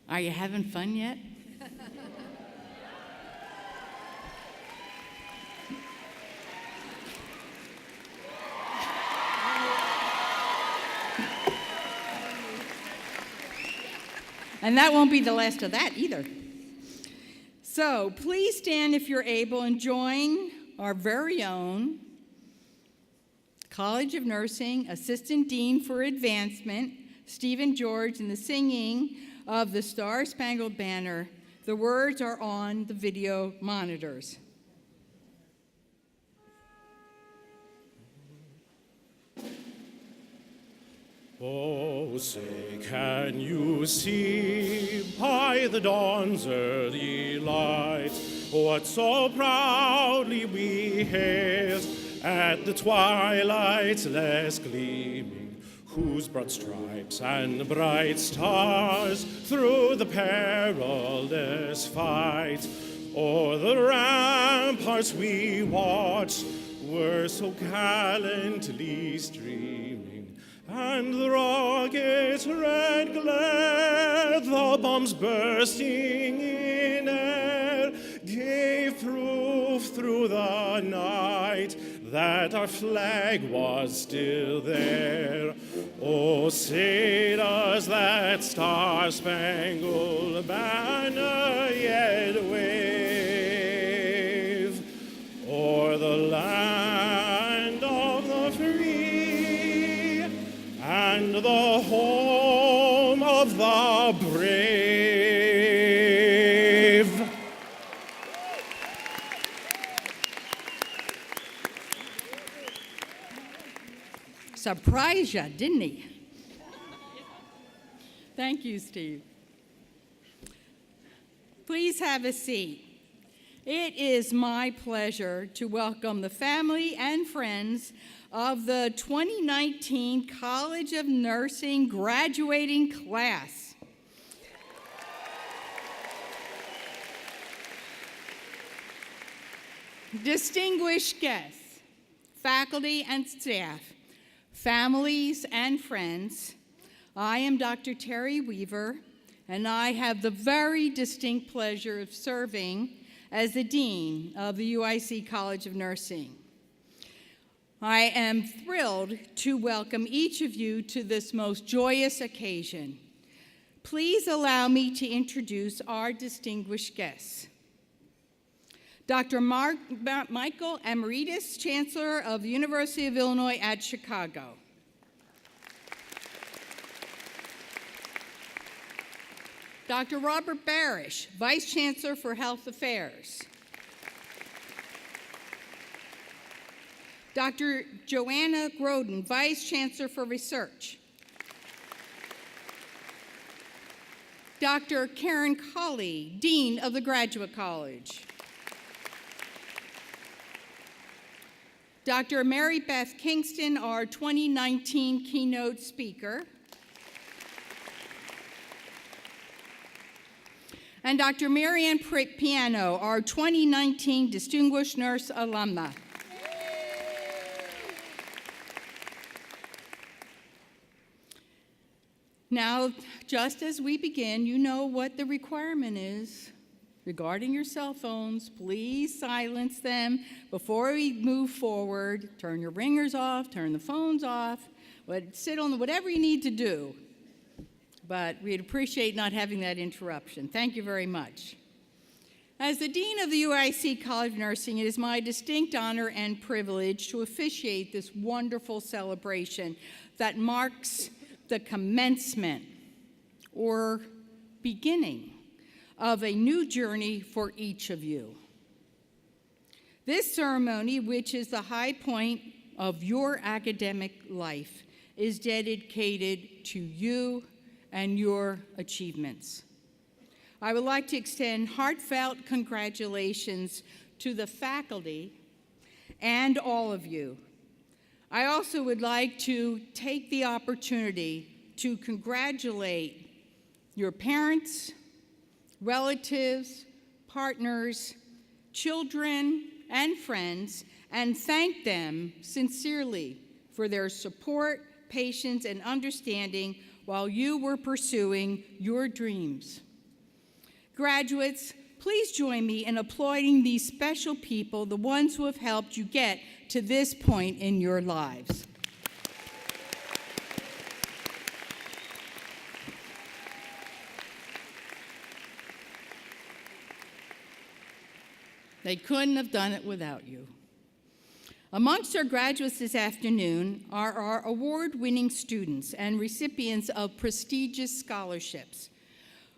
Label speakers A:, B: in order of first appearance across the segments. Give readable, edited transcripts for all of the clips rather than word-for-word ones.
A: Are you having fun yet? And that won't be the last of that either. So please stand if you're able and join our very own College of Nursing Assistant Dean for Advancement, Stephen George, in the singing of the Star-Spangled Banner. The words are on the video monitors.
B: Oh, say, can you see by the dawn's early light what so proudly we hailed at the twilight's last gleaming, whose broad stripes and bright stars through the perilous fight o'er the ramparts we watched were so gallantly streaming? And the rocket's red glare, the bombs bursting in air, gave proof through the night that our flag was still there. Oh, say does that star-spangled banner yet wave o'er the land of the free and the home of the brave?
A: Surprised you, didn't he? Thank you, Steve. Please have a seat. It is my pleasure to welcome the family and friends of the 2019 College of Nursing graduating class. Distinguished guests, faculty and staff, families and friends, I am Dr. Terry Weaver, and I have the very distinct pleasure of serving as the Dean of the UIC College of Nursing. I am thrilled to welcome each of you to this most joyous occasion. Please allow me to introduce our distinguished guests. Dr. Michael Amrita, Chancellor of the University of Illinois at Chicago. Dr. Robert Barish, Vice Chancellor for Health Affairs. Dr. Joanna Groden, Vice Chancellor for Research. Dr. Karen Colley, Dean of the Graduate College. Dr. Mary Beth Kingston, our 2019 keynote speaker. And Dr. Marianne Piano, our 2019 Distinguished Nurse Alumna. Now, just as we begin, you know what the requirement is. Regarding your cell phones, please silence them before we move forward. Turn your ringers off, turn the phones off, sit on whatever you need to do. But we'd appreciate not having that interruption. Thank you very much. As the Dean of the UIC College of Nursing, it is my distinct honor and privilege to officiate this wonderful celebration that marks the commencement or beginning of a new journey for each of you. This ceremony, which is the high point of your academic life, is dedicated to you and your achievements. I would like to extend heartfelt congratulations to the faculty and all of you. I also would like to take the opportunity to congratulate your parents, relatives, partners, children, and friends, and thank them sincerely for their support, patience, and understanding while you were pursuing your dreams. Graduates, please join me in applauding these special people, the ones who have helped you get to this point in your lives. They couldn't have done it without you. Amongst our graduates this afternoon are our award-winning students and recipients of prestigious scholarships.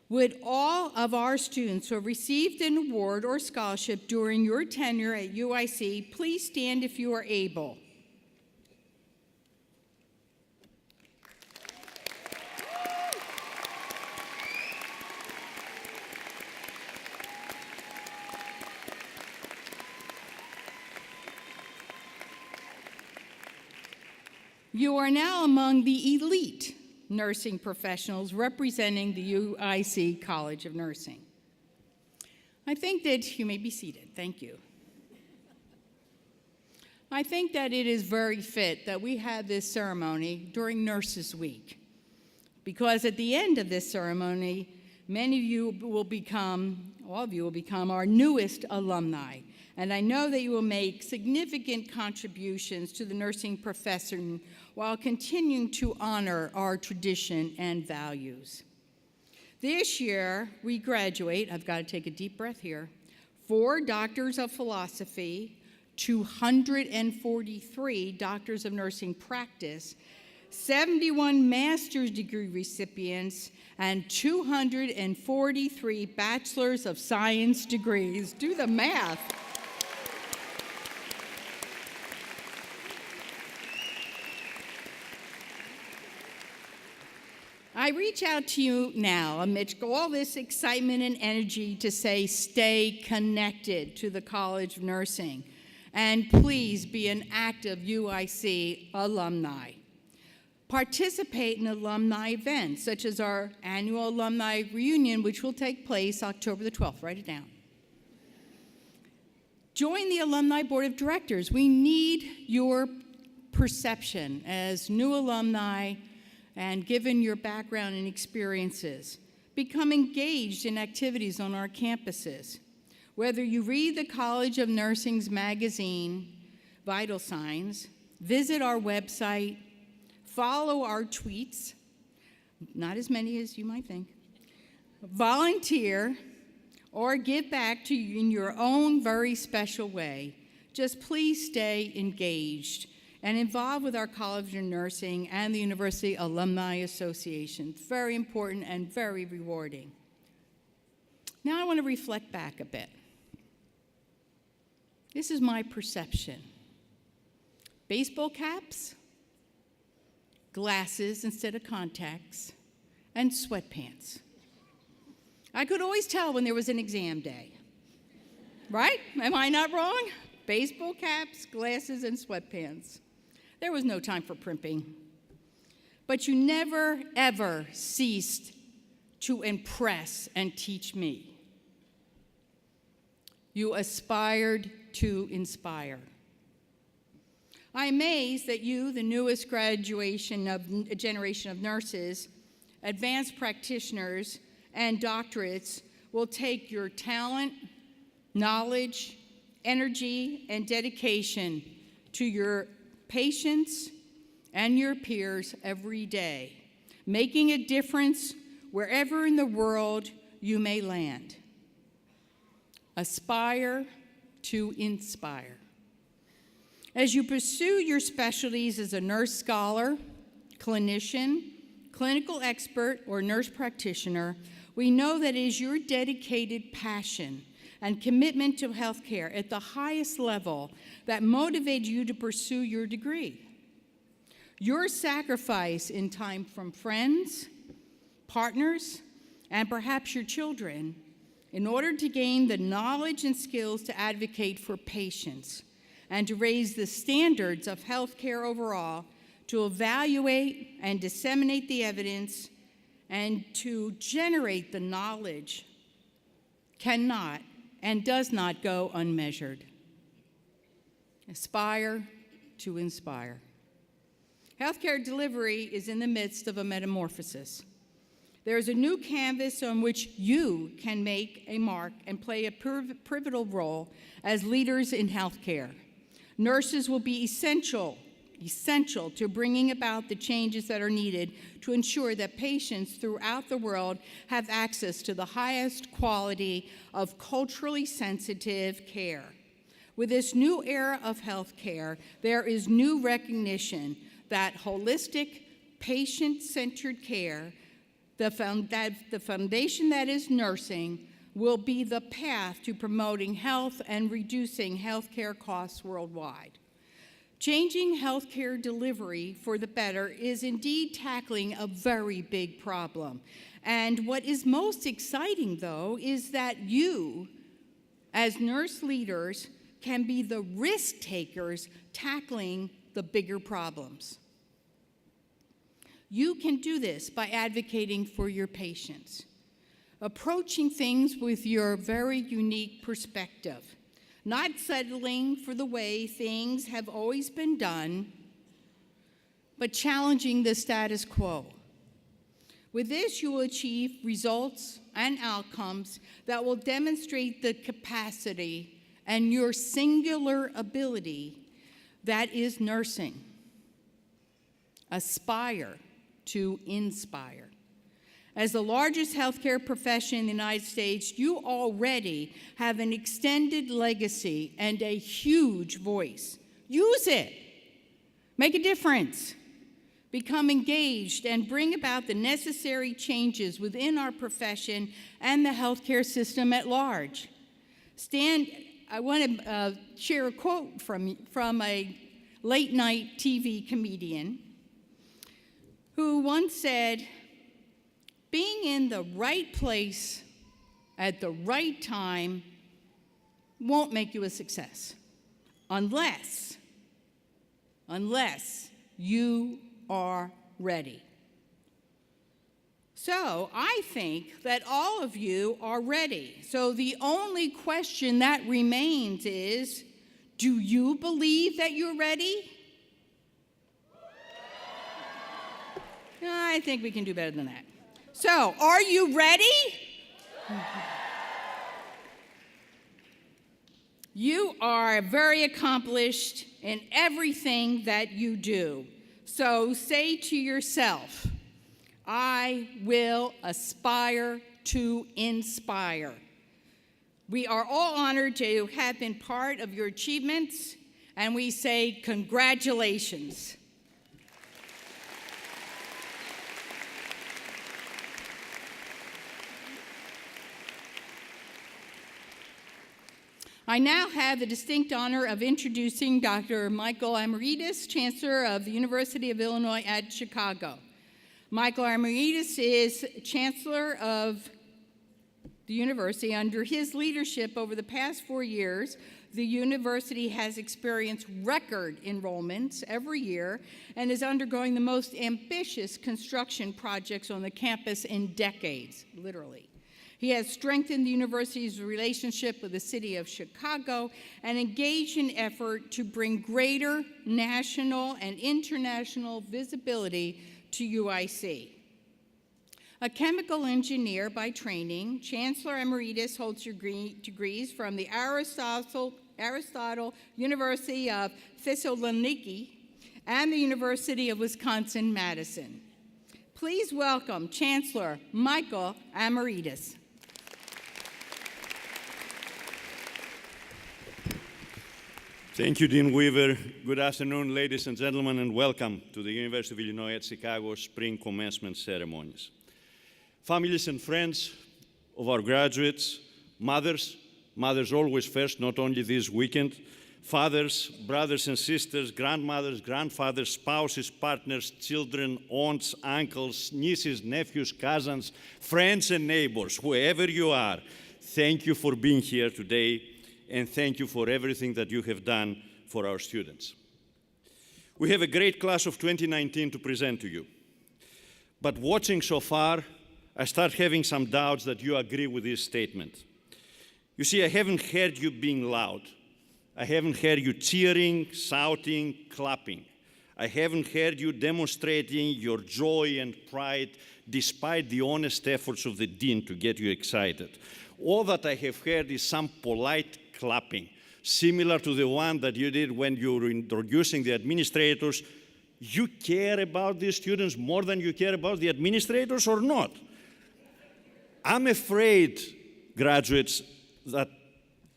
A: Would all of our students who have received an award or scholarship during your tenure at UIC please stand if you are able? You are now among the elite nursing professionals representing the UIC College of Nursing. I think that you may be seated. Thank you. I think that it is very fit that we have this ceremony during Nurses Week, because at the end of this ceremony, many of you will become, all of you will become our newest alumni. And I know that you will make significant contributions to the nursing profession while continuing to honor our tradition and values. This year, we graduate, I've got to take a deep breath here, 4 doctors of philosophy, 243 doctors of nursing practice, 71 master's degree recipients, and 243 bachelor's of science degrees. Do the math. I reach out to you now amidst all this excitement and energy to say stay connected to the College of Nursing. And please be an active UIC alumni. Participate in alumni events, such as our annual alumni reunion, which will take place October the 12th. Write it down. Join the Alumni Board of Directors. We need your perception as new alumni and given your background and experiences. Become engaged in activities on our campuses. Whether you read the College of Nursing's magazine, Vital Signs, visit our website, follow our tweets, not as many as you might think, volunteer, or give back to you in your own very special way, just please stay engaged and involved with our College of Nursing and the University Alumni Association. It's very important and very rewarding. Now I want to reflect back a bit. This is my perception. Baseball caps, glasses instead of contacts, and sweatpants. I could always tell when there was an exam day. Right? Am I not wrong? Baseball caps, glasses, and sweatpants. There was no time for primping. But you never, ever ceased to impress and teach me. You aspired to inspire. I'm amazed that you, the newest generation of nurses, advanced practitioners, and doctorates will take your talent, knowledge, energy, and dedication to your patients and your peers every day, making a difference wherever in the world you may land. Aspire to inspire. As you pursue your specialties as a nurse scholar, clinician, clinical expert, or nurse practitioner, we know that it is your dedicated passion and commitment to healthcare at the highest level that motivate you to pursue your degree. Your sacrifice in time from friends, partners, and perhaps your children in order to gain the knowledge and skills to advocate for patients and to raise the standards of healthcare overall, to evaluate and disseminate the evidence, and to generate the knowledge cannot and does not go unmeasured. Aspire to inspire. Healthcare delivery is in the midst of a metamorphosis. There is a new canvas on which you can make a mark and play a pivotal role as leaders in healthcare. Nurses will be essential to bringing about the changes that are needed to ensure that patients throughout the world have access to the highest quality of culturally sensitive care. With this new era of healthcare, there is new recognition that holistic, patient-centered care, the foundation that is nursing, will be the path to promoting health and reducing healthcare costs worldwide. Changing healthcare delivery for the better is indeed tackling a very big problem. And what is most exciting, though, is that you, as nurse leaders, can be the risk takers tackling the bigger problems. You can do this by advocating for your patients, approaching things with your very unique perspective, not settling for the way things have always been done, but challenging the status quo. With this, you will achieve results and outcomes that will demonstrate the capacity and your singular ability that is nursing. Aspire to inspire. As the largest healthcare profession in the United States, you already have an extended legacy and a huge voice. Use it. Make a difference. Become engaged and bring about the necessary changes within our profession and the healthcare system at large. I want to share a quote from a late-night TV comedian who once said, "Being in the right place at the right time won't make you a success. unless you are ready. So I think that all of you are ready. So the only question that remains is, do you believe that you're ready? I think we can do better than that. So, are you ready? You are very accomplished in everything that you do. So say to yourself, I will aspire to inspire. We are all honored to have been part of your achievements, and we say congratulations. I now have the distinct honor of introducing Dr. Michael Amrita, Chancellor of the University of Illinois at Chicago. Michael Amrita is Chancellor of the university. Under his leadership over the past 4 years, the university has experienced record enrollments every year and is undergoing the most ambitious construction projects on the campus in decades, literally. He has strengthened the university's relationship with the city of Chicago and engaged in effort to bring greater national and international visibility to UIC. A chemical engineer by training, Chancellor Emeritus holds degrees from the Aristotle University of Thessaloniki and the University of Wisconsin-Madison. Please welcome Chancellor Michael Amrita.
C: Thank you, Dean Weaver. Good afternoon, ladies and gentlemen, and welcome to the University of Illinois at Chicago's spring commencement ceremonies. Families and friends of our graduates, mothers always first, not only this weekend, fathers, brothers and sisters, grandmothers, grandfathers, spouses, partners, children, aunts, uncles, nieces, nephews, cousins, friends and neighbors, whoever you are, thank you for being here today, and thank you for everything that you have done for our students. We have a great class of 2019 to present to you. But watching so far, I start having some doubts that you agree with this statement. You see, I haven't heard you being loud. I haven't heard you cheering, shouting, clapping. I haven't heard you demonstrating your joy and pride despite the honest efforts of the dean to get you excited. All that I have heard is some polite clapping, similar to the one that you did when you were introducing the administrators. You care about these students more than you care about the administrators or not? I'm afraid, graduates, that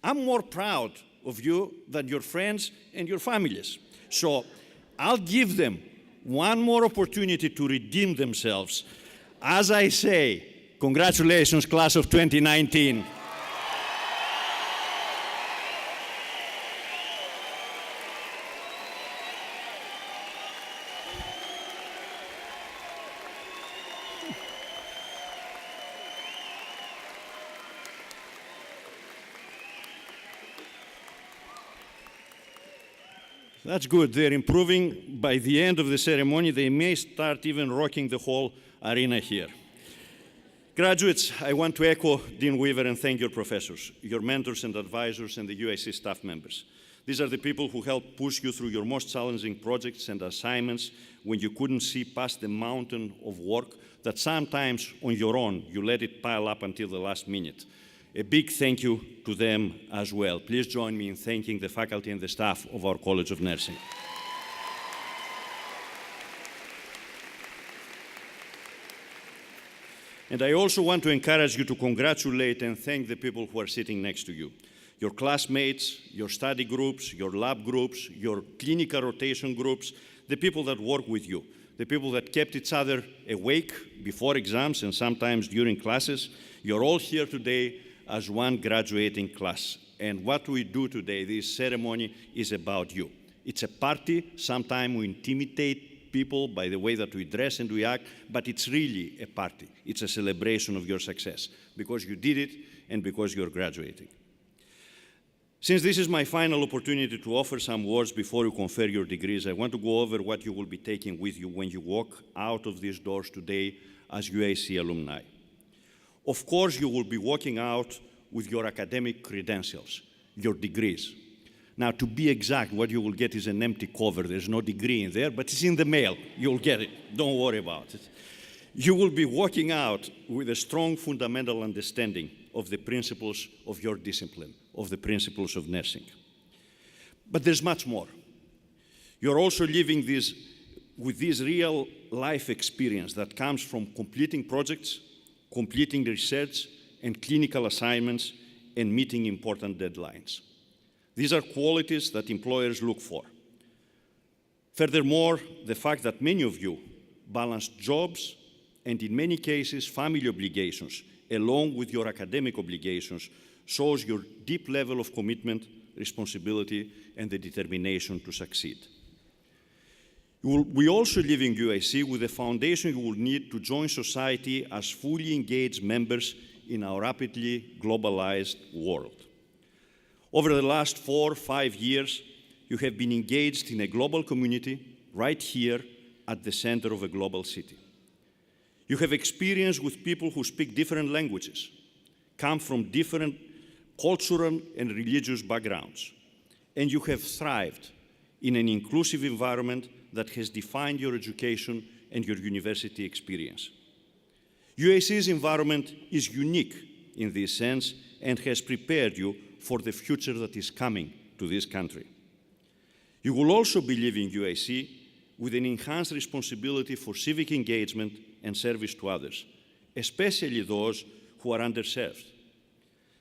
C: I'm more proud of you than your friends and your families. So I'll give them one more opportunity to redeem themselves. As I say, congratulations, class of 2019. That's good. They're improving. By the end of the ceremony, they may start even rocking the whole arena here. Graduates, I want to echo Dean Weaver and thank your professors, your mentors and advisors, and the UIC staff members. These are the people who helped push you through your most challenging projects and assignments when you couldn't see past the mountain of work that sometimes on your own you let it pile up until the last minute. A big thank you to them as well. Please join me in thanking the faculty and the staff of our College of Nursing. And I also want to encourage you to congratulate and thank the people who are sitting next to you. Your classmates, your study groups, your lab groups, your clinical rotation groups, the people that work with you, the people that kept each other awake before exams and sometimes during classes. You're all here today as one graduating class. And what we do today, this ceremony, is about you. It's a party. Sometimes we intimidate people by the way that we dress and we act, but it's really a party. It's a celebration of your success because you did it and because you're graduating. Since this is my final opportunity to offer some words before you confer your degrees, I want to go over what you will be taking with you when you walk out of these doors today as UIC alumni. Of course, you will be walking out with your academic credentials, your degrees. Now, to be exact, what you will get is an empty cover. There's no degree in there, but it's in the mail. You'll get it. Don't worry about it. You will be walking out with a strong fundamental understanding of the principles of your discipline, of the principles of nursing. But there's much more. You're also living with this real life experience that comes from completing projects, completing research and clinical assignments, and meeting important deadlines. These are qualities that employers look for. Furthermore, the fact that many of you balance jobs and, in many cases, family obligations along with your academic obligations shows your deep level of commitment, responsibility, and the determination to succeed. We also live in UIC with the foundation you will need to join society as fully engaged members in our rapidly globalized world. Over the last 4 or 5 years, you have been engaged in a global community right here at the center of a global city. You have experience with people who speak different languages, come from different cultural and religious backgrounds, and you have thrived in an inclusive environment that has defined your education and your university experience. UIC's environment is unique in this sense and has prepared you for the future that is coming to this country. You will also be leaving UIC with an enhanced responsibility for civic engagement and service to others, especially those who are underserved.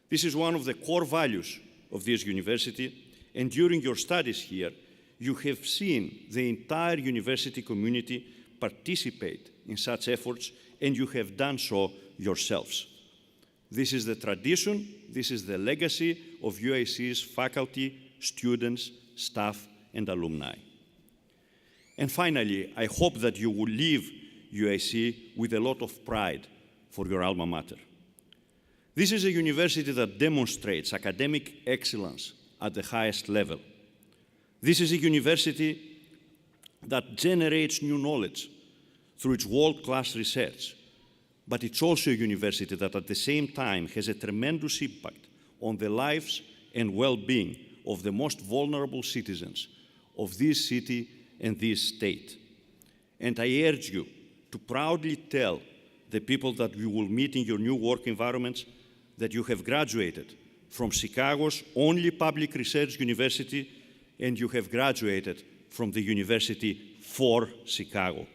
C: This is one of the core values of this university, and during your studies here, you have seen the entire university community participate in such efforts, and you have done so yourselves. This is the tradition, this is the legacy of UIC's faculty, students, staff, and alumni. And finally, I hope that you will leave UIC with a lot of pride for your alma mater. This is a university that demonstrates academic excellence at the highest level. This is a university that generates new knowledge through its world-class research, but it's also a university that at the same time has a tremendous impact on the lives and well-being of the most vulnerable citizens of this city and this state. And I urge you to proudly tell the people that you will meet in your new work environments that you have graduated from Chicago's only public research university, and you have graduated from the university for Chicago.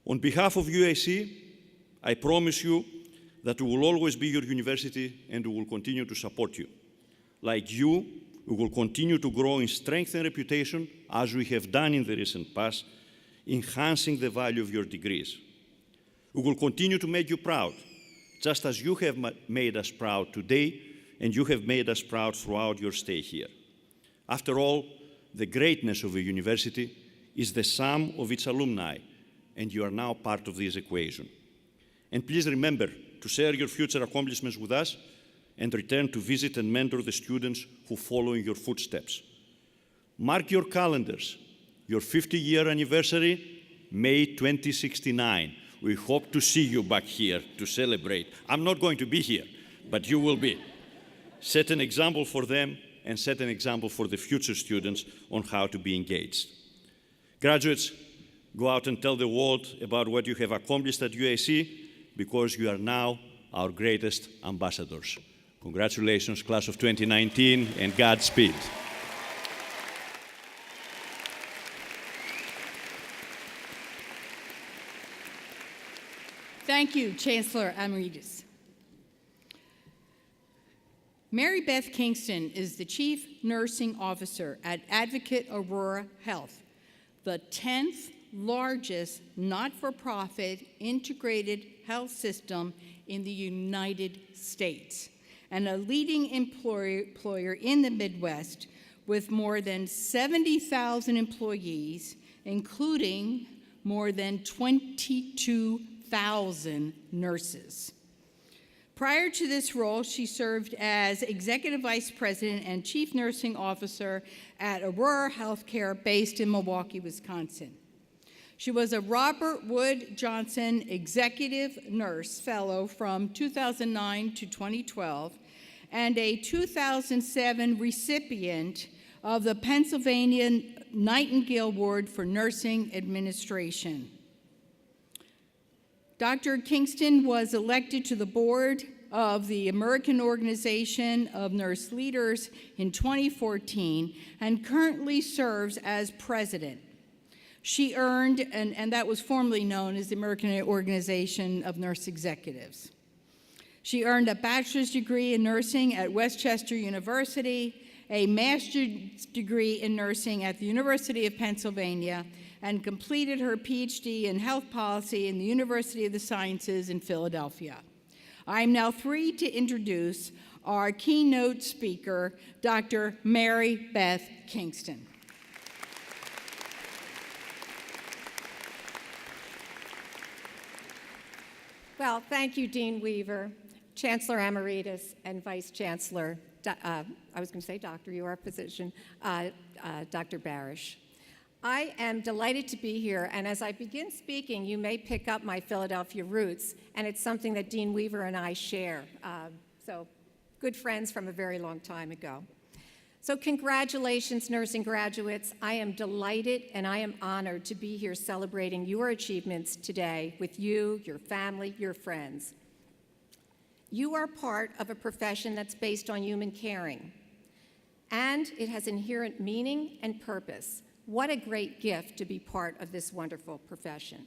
C: On behalf of UIC, I promise you that we will always be your university and we will continue to support you. Like you, we will continue to grow in strength and reputation as we have done in the recent past, enhancing the value of your degrees. We will continue to make you proud, just as you have made us proud today and you have made us proud throughout your stay here. After all, the greatness of a university is the sum of its alumni, and you are now part of this equation. And please remember to share your future accomplishments with us and return to visit and mentor the students who follow in your footsteps. Mark your calendars, your 50-year anniversary, May 2069. We hope to see you back here to celebrate. I'm not going to be here, but you will be. Set an example for them and set an example for the future students on how to be engaged. Graduates, go out and tell the world about what you have accomplished at UIC, because you are now our greatest ambassadors. Congratulations, class of 2019, and Godspeed.
A: Thank you, Chancellor Amrita. Mary Beth Kingston is the Chief Nursing Officer at Advocate Aurora Health, the 10th largest not-for-profit integrated health system in the United States, and a leading employer in the Midwest with more than 70,000 employees, including more than 22,000 nurses. Prior to this role, she served as Executive Vice President and Chief Nursing Officer at Aurora Healthcare based in Milwaukee, Wisconsin. She was a Robert Wood Johnson Executive Nurse Fellow from 2009 to 2012 and a 2007 recipient of the Pennsylvania Nightingale Award for Nursing Administration. Dr. Kingston was elected to the board of the American Organization of Nurse Leaders in 2014 and currently serves as president. She earned, and that was formerly known as the American Organization of Nurse Executives. She earned a bachelor's degree in nursing at Westchester University, a master's degree in nursing at the University of Pennsylvania, and completed her PhD in health policy in the University of the Sciences in Philadelphia. I'm now thrilled to introduce our keynote speaker, Dr. Mary Beth Kingston.
D: Well, thank you, Dean Weaver, Chancellor Amrita, and Vice Chancellor, I was going to say doctor, you are a physician, Dr. Barish. I am delighted to be here, and as I begin speaking, you may pick up my Philadelphia roots, and it's something that Dean Weaver and I share. So, good friends from a very long time ago. So congratulations, nursing graduates. I am delighted and I am honored to be here celebrating your achievements today with you, your family, your friends. You are part of a profession that's based on human caring, and it has inherent meaning and purpose. What a great gift to be part of this wonderful profession.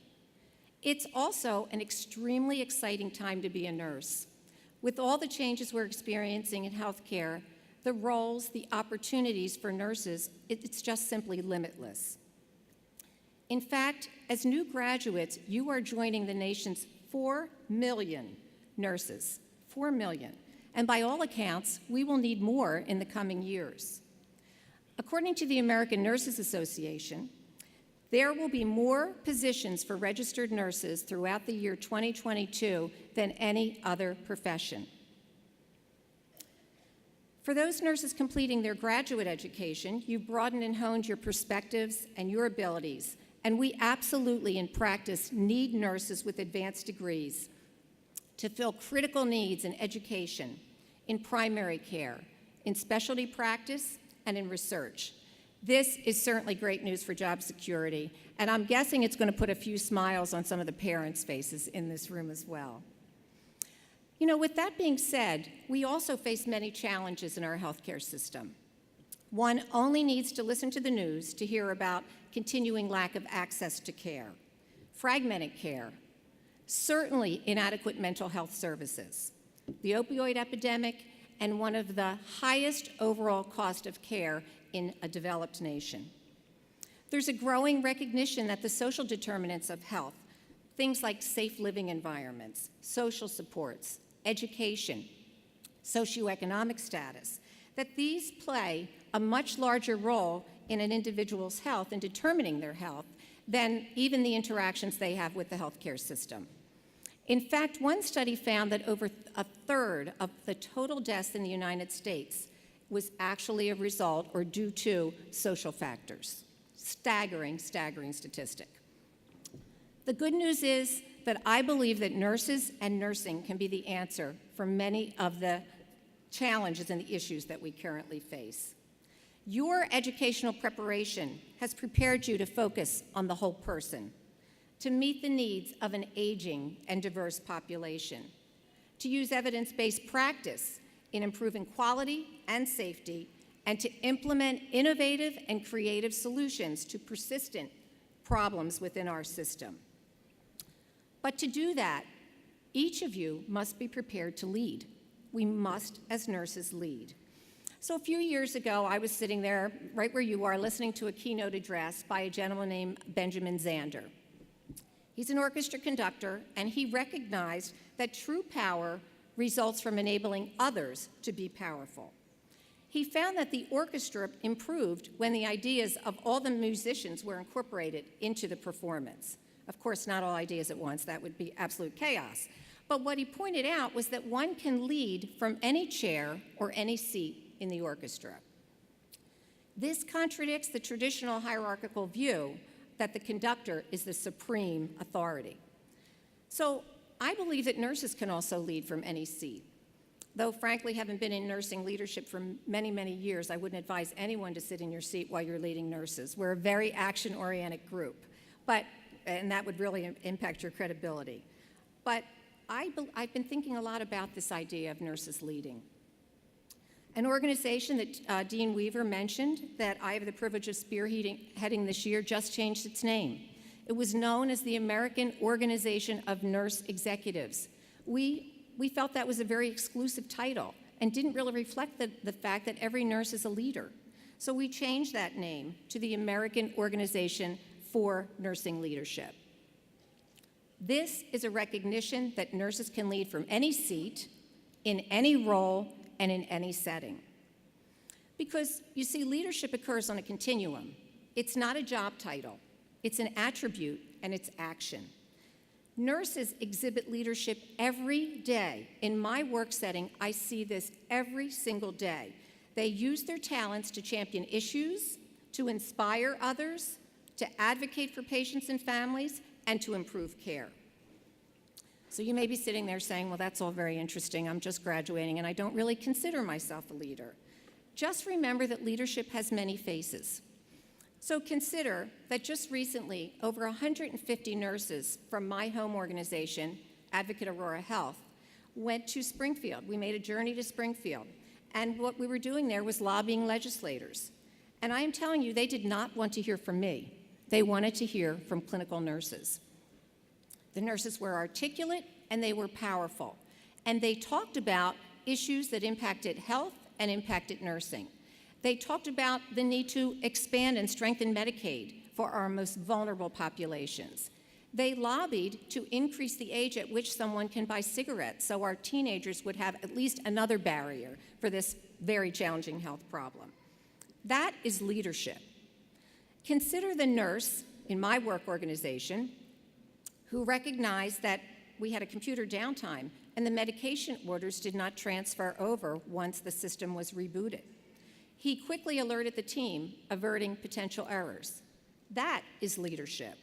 D: It's also an extremely exciting time to be a nurse. With all the changes we're experiencing in healthcare, the roles, the opportunities for nurses, it's just simply limitless. In fact, as new graduates, you are joining the nation's 4 million nurses, 4 million. And by all accounts, we will need more in the coming years. According to the American Nurses Association, there will be more positions for registered nurses throughout the year 2022 than any other profession. For those nurses completing their graduate education, you've broadened and honed your perspectives and your abilities, and we absolutely, in practice, need nurses with advanced degrees to fill critical needs in education, in primary care, in specialty practice, and in research. This is certainly great news for job security, and I'm guessing it's going to put a few smiles on some of the parents' faces in this room as well. You know, with that being said, we also face many challenges in our healthcare system. One only needs to listen to the news to hear about continuing lack of access to care, fragmented care, certainly inadequate mental health services, the opioid epidemic, and one of the highest overall cost of care in a developed nation. There's a growing recognition that the social determinants of health, things like safe living environments, social supports, education, socioeconomic status, that these play a much larger role in an individual's health and determining their health than even the interactions they have with the healthcare system. In fact, one study found that over a third of the total deaths in the United States was actually a result or due to social factors. Staggering, staggering statistic. The good news is that I believe that nurses and nursing can be the answer for many of the challenges and the issues that we currently face. Your educational preparation has prepared you to focus on the whole person, to meet the needs of an aging and diverse population, to use evidence-based practice in improving quality and safety, and to implement innovative and creative solutions to persistent problems within our system. But to do that, each of you must be prepared to lead. We must, as nurses, lead. So a few years ago, I was sitting there, right where you are, listening to a keynote address by a gentleman named Benjamin Zander. He's an orchestra conductor, and he recognized that true power results from enabling others to be powerful. He found that the orchestra improved when the ideas of all the musicians were incorporated into the performance. Of course, not all ideas at once, that would be absolute chaos. But what he pointed out was that one can lead from any chair or any seat in the orchestra. This contradicts the traditional hierarchical view that the conductor is the supreme authority. So I believe that nurses can also lead from any seat. Though, frankly, having been in nursing leadership for many, many years, I wouldn't advise anyone to sit in your seat while you're leading nurses. We're a very action-oriented group, and that would really impact your credibility. But I've been thinking a lot about this idea of nurses leading. An organization that Dean Weaver mentioned that I have the privilege of spearheading this year just changed its name. It was known as the American Organization of Nurse Executives. We felt that was a very exclusive title and didn't really reflect the fact that every nurse is a leader. So we changed that name to the American Organization for Nursing Leadership. This is a recognition that nurses can lead from any seat, in any role, and in any setting. Because, you see, leadership occurs on a continuum. It's not a job title. It's an attribute, and it's action. Nurses exhibit leadership every day. In my work setting, I see this every single day. They use their talents to champion issues, to inspire others, to advocate for patients and families, and to improve care. So you may be sitting there saying, well, that's all very interesting. I'm just graduating, and I don't really consider myself a leader. Just remember that leadership has many faces. So consider that just recently, over 150 nurses from my home organization, Advocate Aurora Health, went to Springfield. We made a journey to Springfield. And what we were doing there was lobbying legislators. And I am telling you, they did not want to hear from me. They wanted to hear from clinical nurses. The nurses were articulate and they were powerful. And they talked about issues that impacted health and impacted nursing. They talked about the need to expand and strengthen Medicaid for our most vulnerable populations. They lobbied to increase the age at which someone can buy cigarettes so our teenagers would have at least another barrier for this very challenging health problem. That is leadership. Consider the nurse in my work organization who recognized that we had a computer downtime and the medication orders did not transfer over once the system was rebooted. He quickly alerted the team, averting potential errors. That is leadership.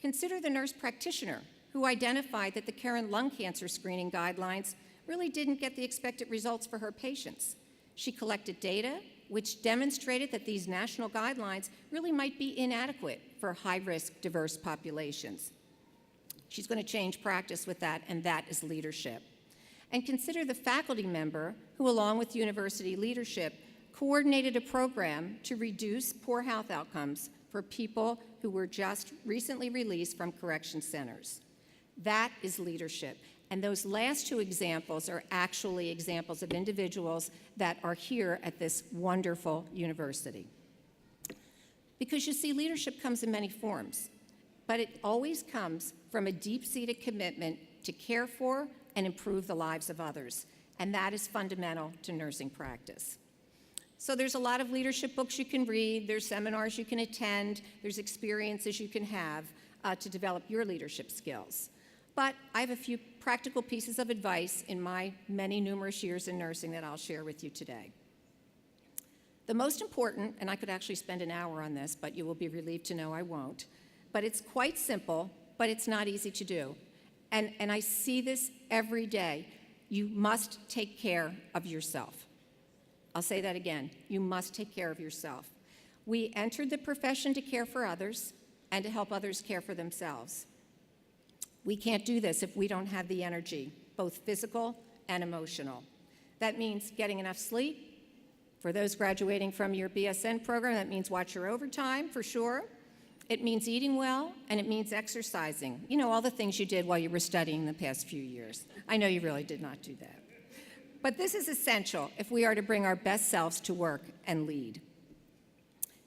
D: Consider the nurse practitioner who identified that the current lung cancer screening guidelines really didn't get the expected results for her patients. She collected data which demonstrated that these national guidelines really might be inadequate for high-risk, diverse populations. She's going to change practice with that, and that is leadership. And consider the faculty member who, along with university leadership, coordinated a program to reduce poor health outcomes for people who were just recently released from correction centers. That is leadership. And those last two examples are actually examples of individuals that are here at this wonderful university. Because you see, leadership comes in many forms, but it always comes from a deep-seated commitment to care for and improve the lives of others. And that is fundamental to nursing practice. So there's a lot of leadership books you can read, there's seminars you can attend, there's experiences you can have to develop your leadership skills. But I have a few practical pieces of advice in my many numerous years in nursing that I'll share with you today. The most important, and I could actually spend an hour on this, but you will be relieved to know I won't, but it's quite simple, but it's not easy to do. And I see this every day. You must take care of yourself. I'll say that again. You must take care of yourself. We entered the profession to care for others and to help others care for themselves. We can't do this if we don't have the energy, both physical and emotional. That means getting enough sleep. For those graduating from your BSN program, that means watch your overtime for sure. It means eating well, and it means exercising. You know, all the things you did while you were studying the past few years. I know you really did not do that. But this is essential if we are to bring our best selves to work and lead.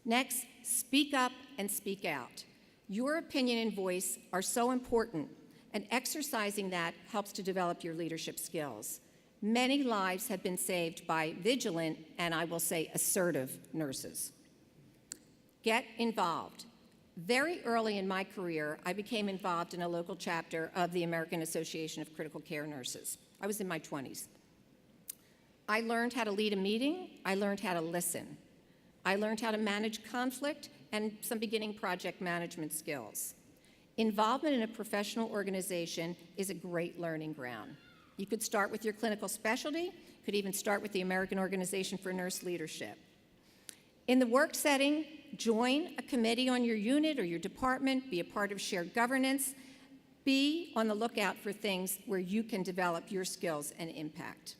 D: Next, speak up and speak out. Your opinion and voice are so important, and exercising that helps to develop your leadership skills. Many lives have been saved by vigilant, and I will say assertive, nurses. Get involved. Very early in my career, I became involved in a local chapter of the American Association of Critical Care Nurses. I was in my 20s. I learned how to lead a meeting. I learned how to listen. I learned how to manage conflict and some beginning project management skills. Involvement in a professional organization is a great learning ground. You could start with your clinical specialty, could even start with the American Organization for Nurse Leadership. In the work setting, join a committee on your unit or your department, be a part of shared governance, be on the lookout for things where you can develop your skills and impact.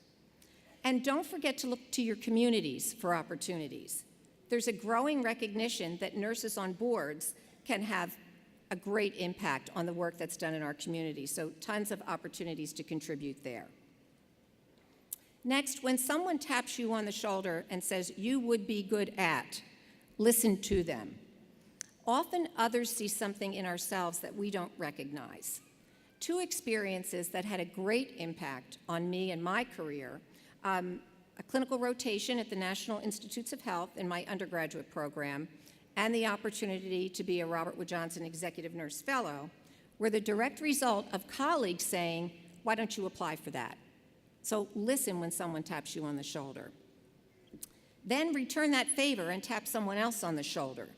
D: And don't forget to look to your communities for opportunities. There's a growing recognition that nurses on boards can have a great impact on the work that's done in our community, so tons of opportunities to contribute there. Next, when someone taps you on the shoulder and says, "You would be good at," listen to them. Often others see something in ourselves that we don't recognize. Two experiences that had a great impact on me and my career, a clinical rotation at the National Institutes of Health in my undergraduate program, and the opportunity to be a Robert Wood Johnson Executive Nurse Fellow, were the direct result of colleagues saying, "Why don't you apply for that?" So listen when someone taps you on the shoulder. Then return that favor and tap someone else on the shoulder.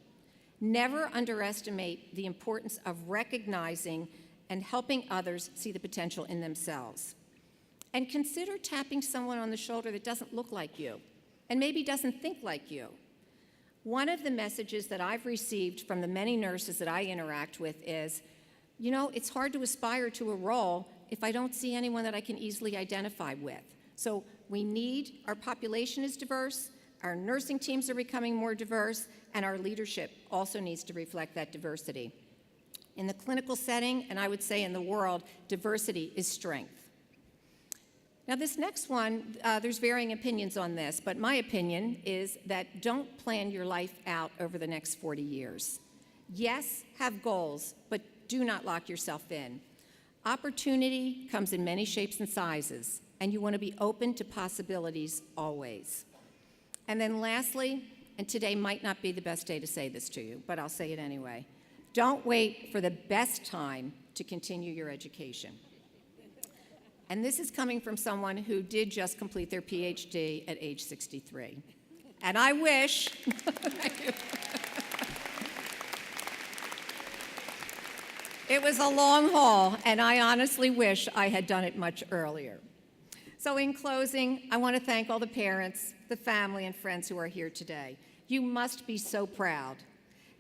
D: Never underestimate the importance of recognizing and helping others see the potential in themselves. And consider tapping someone on the shoulder that doesn't look like you and maybe doesn't think like you. One of the messages that I've received from the many nurses that I interact with is, you know, it's hard to aspire to a role if I don't see anyone that I can easily identify with. So our population is diverse, our nursing teams are becoming more diverse, and our leadership also needs to reflect that diversity. In the clinical setting, and I would say in the world, diversity is strength. Now this next one, there's varying opinions on this, but my opinion is that don't plan your life out over the next 40 years. Yes, have goals, but do not lock yourself in. Opportunity comes in many shapes and sizes, and you want to be open to possibilities always. And then lastly, and today might not be the best day to say this to you, but I'll say it anyway, don't wait for the best time to continue your education. And this is coming from someone who did just complete their PhD at age 63. And I wish, it was a long haul, and I honestly wish I had done it much earlier. So in closing, I want to thank all the parents, the family, and friends who are here today. You must be so proud.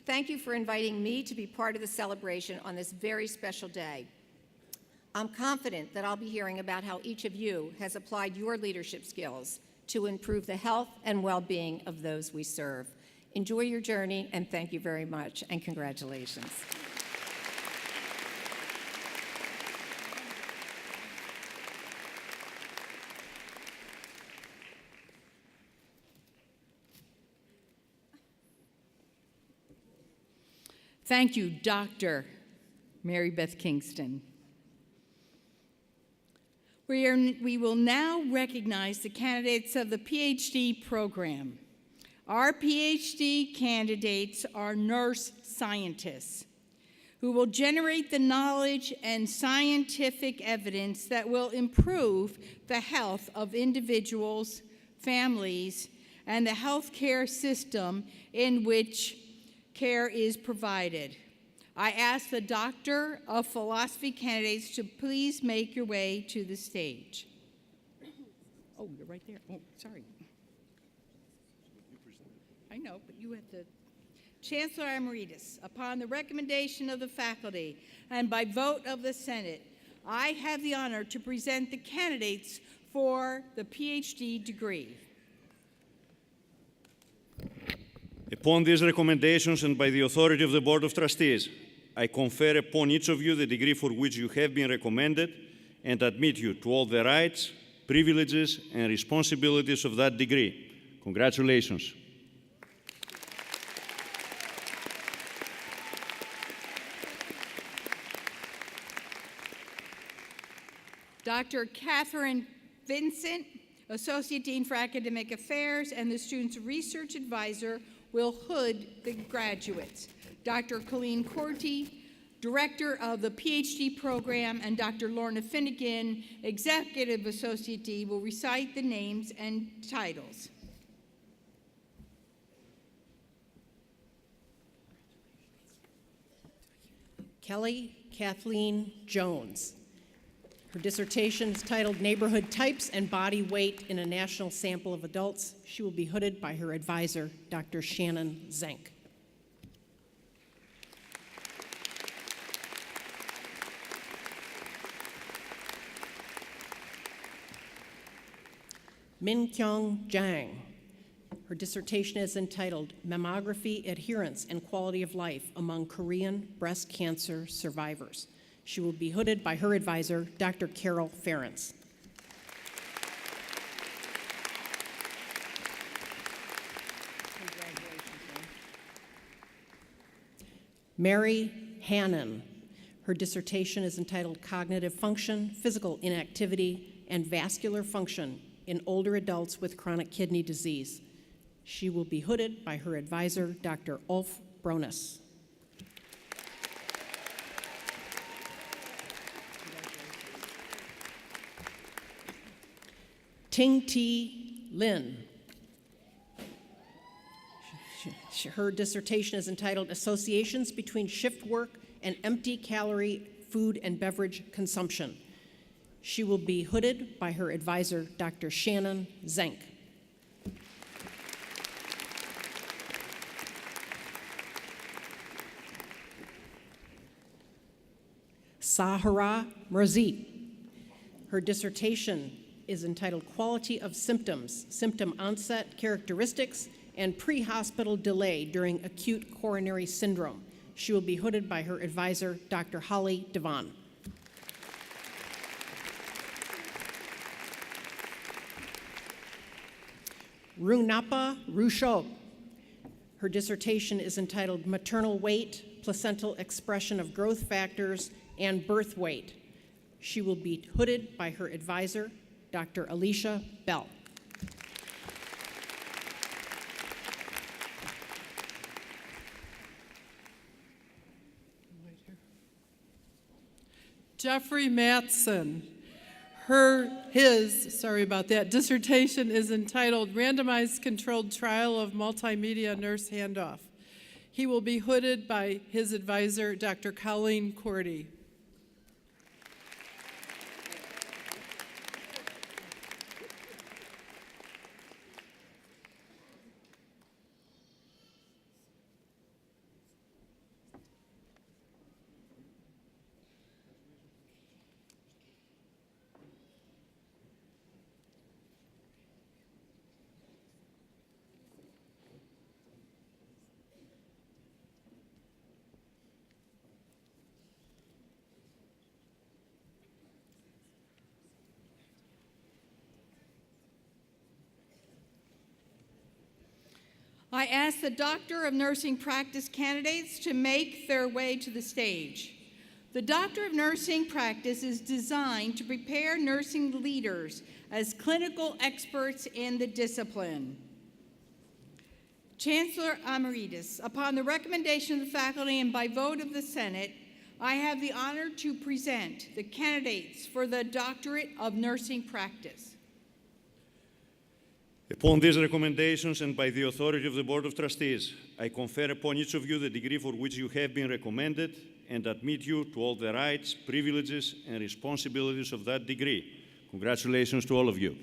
D: Thank you for inviting me to be part of the celebration on this very special day. I'm confident that I'll be hearing about how each of you has applied your leadership skills to improve the health and well-being of those we serve. Enjoy your journey, and thank you very much, and congratulations.
A: Thank you, Dr. Mary Beth Kingston. We will now recognize the candidates of the PhD program. Our PhD candidates are nurse scientists who will generate the knowledge and scientific evidence that will improve the health of individuals, families, and the healthcare system in which care is provided. I ask the Doctor of Philosophy candidates to please make your way to the stage. Oh, you're right there. Oh, sorry. I know, but you have to. Chancellor Amrita, upon the recommendation of the faculty and by vote of the Senate, I have the honor to present the candidates for the PhD degree.
C: Upon these recommendations and by the authority of the Board of Trustees, I confer upon each of you the degree for which you have been recommended and admit you to all the rights, privileges, and responsibilities of that degree. Congratulations.
A: Dr. Catherine Vincent, Associate Dean for Academic Affairs, and the Students' Research Advisor, will hood the graduates. Dr. Colleen Corti, Director of the PhD program, and Dr. Lorna Finnegan, Executive Associate Dean, will recite the names and titles.
E: Kelly Kathleen Jones. Her dissertation is titled Neighborhood Types and Body Weight in a National Sample of Adults. She will be hooded by her advisor, Dr. Shannon Zenk. Min Kyung Jang. Her dissertation is entitled Mammography Adherence and Quality of Life Among Korean Breast Cancer Survivors. She will be hooded by her advisor, Dr. Carol Ferentz. Mary Hannon. Her dissertation is entitled Cognitive Function, Physical Inactivity, and Vascular Function in Older Adults with Chronic Kidney Disease. She will be hooded by her advisor, Dr. Ulf Bronus. Ting T. Lin. Her dissertation is entitled Associations Between Shift Work and Empty Calorie Food and Beverage Consumption. She will be hooded by her advisor, Dr. Shannon Zenk. Sahara Merzi. Her dissertation is entitled Quality of Symptoms, Symptom Onset Characteristics, and Pre-Hospital Delay During Acute Coronary Syndrome. She will be hooded by her advisor, Dr. Holly Devon. Runapa Rushok. Her dissertation is entitled Maternal Weight, Placental Expression of Growth Factors, and Birth Weight. She will be hooded by her advisor, Dr. Alicia Bell.
F: Jeffrey Matson. Dissertation is entitled Randomized Controlled Trial of Multimedia Nurse Handoff. He will be hooded by his advisor, Dr. Colleen Corti.
A: I ask the Doctor of Nursing Practice candidates to make their way to the stage. The Doctor of Nursing Practice is designed to prepare nursing leaders as clinical experts in the discipline. Chancellor Amrita, upon the recommendation of the faculty and by vote of the Senate, I have the honor to present the candidates for the Doctorate of Nursing Practice.
C: Upon these recommendations and by the authority of the Board of Trustees, I confer upon each of you the degree for which you have been recommended and admit you to all the rights, privileges, and responsibilities of that degree. Congratulations to all of you.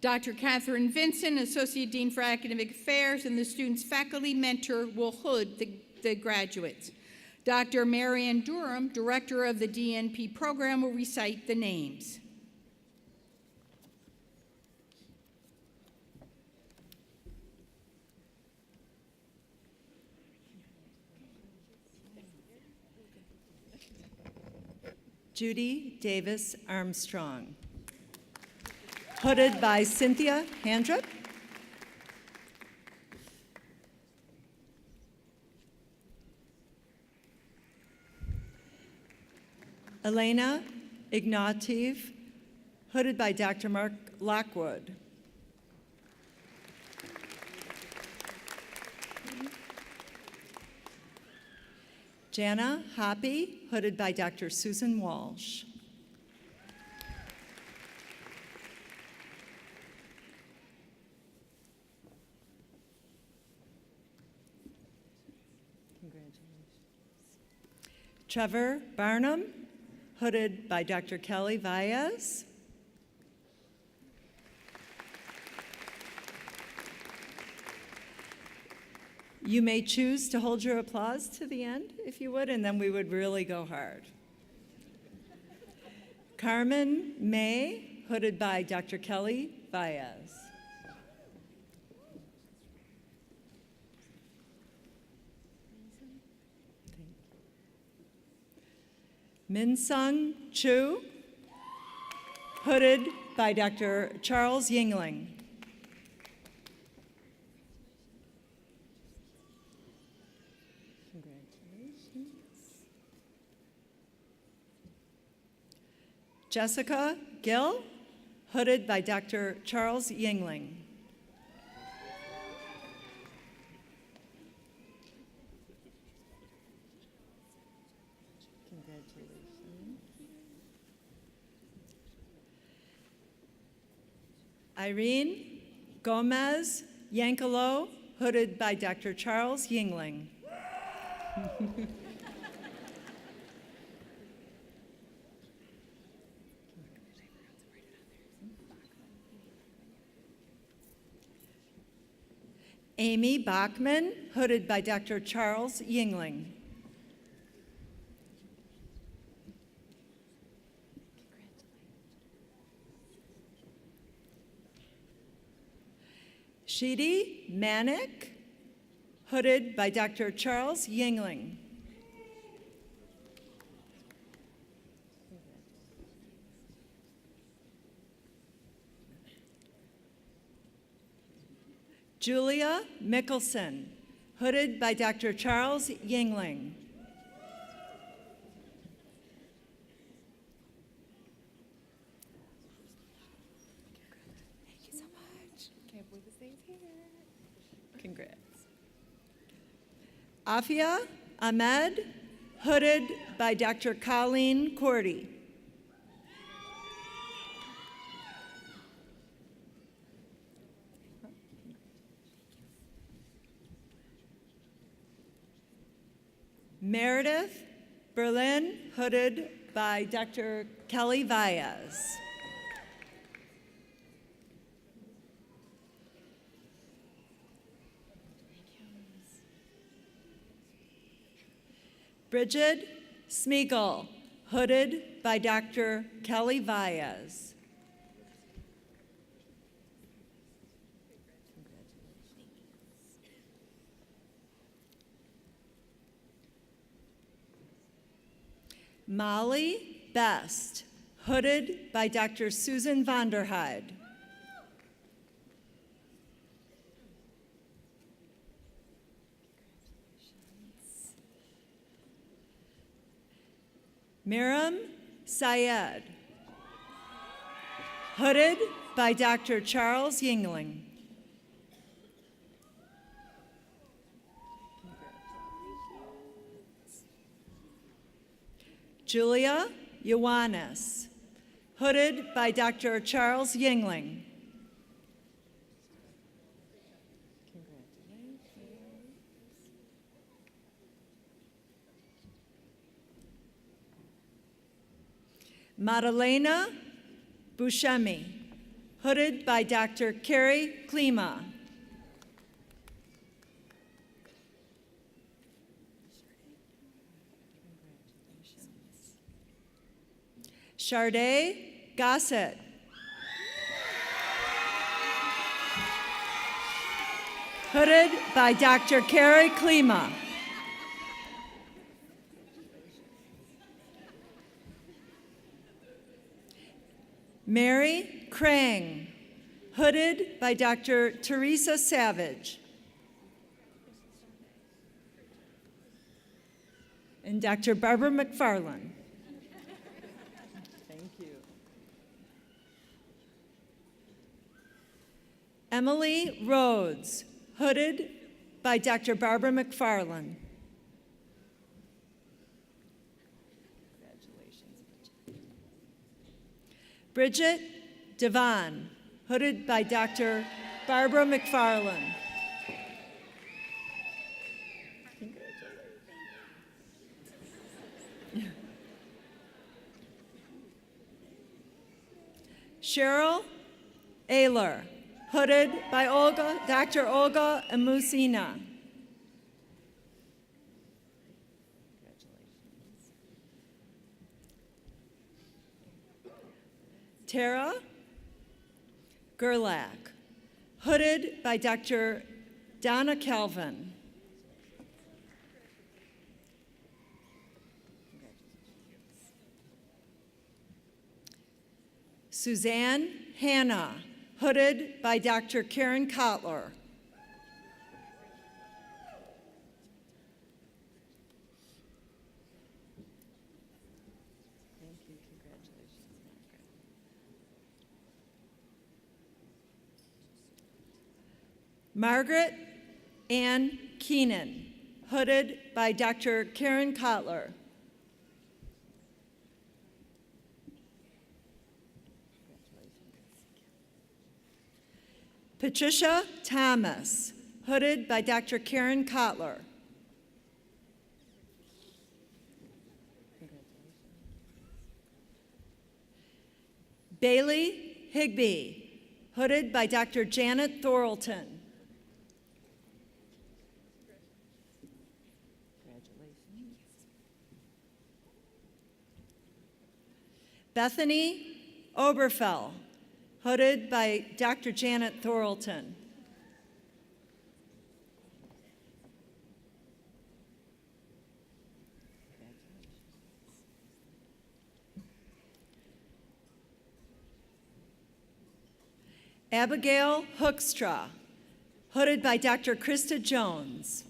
A: Dr. Catherine Vincent, Associate Dean for Academic Affairs, and the student's faculty mentor will hood the graduates. Dr. Marian Durham, Director of the DNP program, will recite the names.
G: Judy Davis Armstrong. Hooded by Cynthia Handrup. Elena Ignatiev, hooded by Dr. Mark Lockwood. Jana Hoppy, hooded by Dr. Susan Walsh. Trevor Barnum, hooded by Dr. Kelly Valles. You may choose to hold your applause to the end, if you would, and then we would really go hard. Carmen May, hooded by Dr. Kelly Valles. Minsung Chu, hooded by Dr. Charles Yingling. Congratulations. Jessica Gill, hooded by Dr. Charles Yingling. Irene Gomez Yankelo, hooded by Dr. Charles Yingling. Amy Bachman, hooded by Dr. Charles Yingling. Shidi Manik, hooded by Dr. Charles Yingling. Julia Mickelson, hooded by Dr. Charles Yingling. Congrats. Afia Ahmed, hooded by Dr. Colleen Cordy. Meredith Berlin, hooded by Dr. Kelly Valles. Bridget Smeagol, hooded by Dr. Kelly Valles. Molly Best, hooded by Dr. Susan Vonderheide. Miriam Syed, hooded by Dr. Charles Yingling. Julia Ioannis, hooded by Dr. Charles Yingling. Madalena Buscemi, hooded by Dr. Carrie Klima. Sharday Gossett, hooded by Dr. Carrie Klima. Mary Krang, hooded by Dr. Teresa Savage. And Dr. Barbara McFarland. Thank you. Emily Rhodes, hooded by Dr. Barbara McFarland. Bridget Devon, hooded by Dr. Barbara McFarland. Cheryl Ayler, hooded by Dr. Olga Amusina. Tara Gerlach, hooded by Dr. Donna Calvin. Suzanne Hanna, hooded by Dr. Karen Kotler. Margaret Ann Keenan, hooded by Dr. Karen Kotler. Patricia Thomas, hooded by Dr. Karen Kotler. Bailey Higbee, hooded by Dr. Janet Thorlton. Bethany Oberfell, hooded by Dr. Janet Thorlton. Abigail Hoekstra, hooded by Dr. Krista Jones.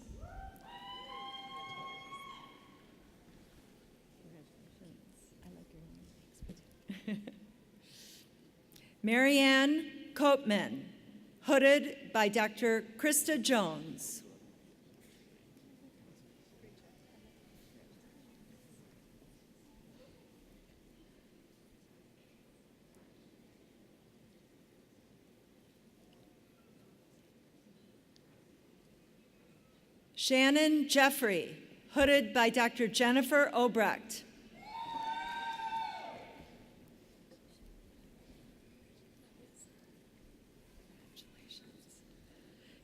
G: Marianne Copeman, hooded by Dr. Krista Jones. Shannon Jeffrey, hooded by Dr. Jennifer Obrecht.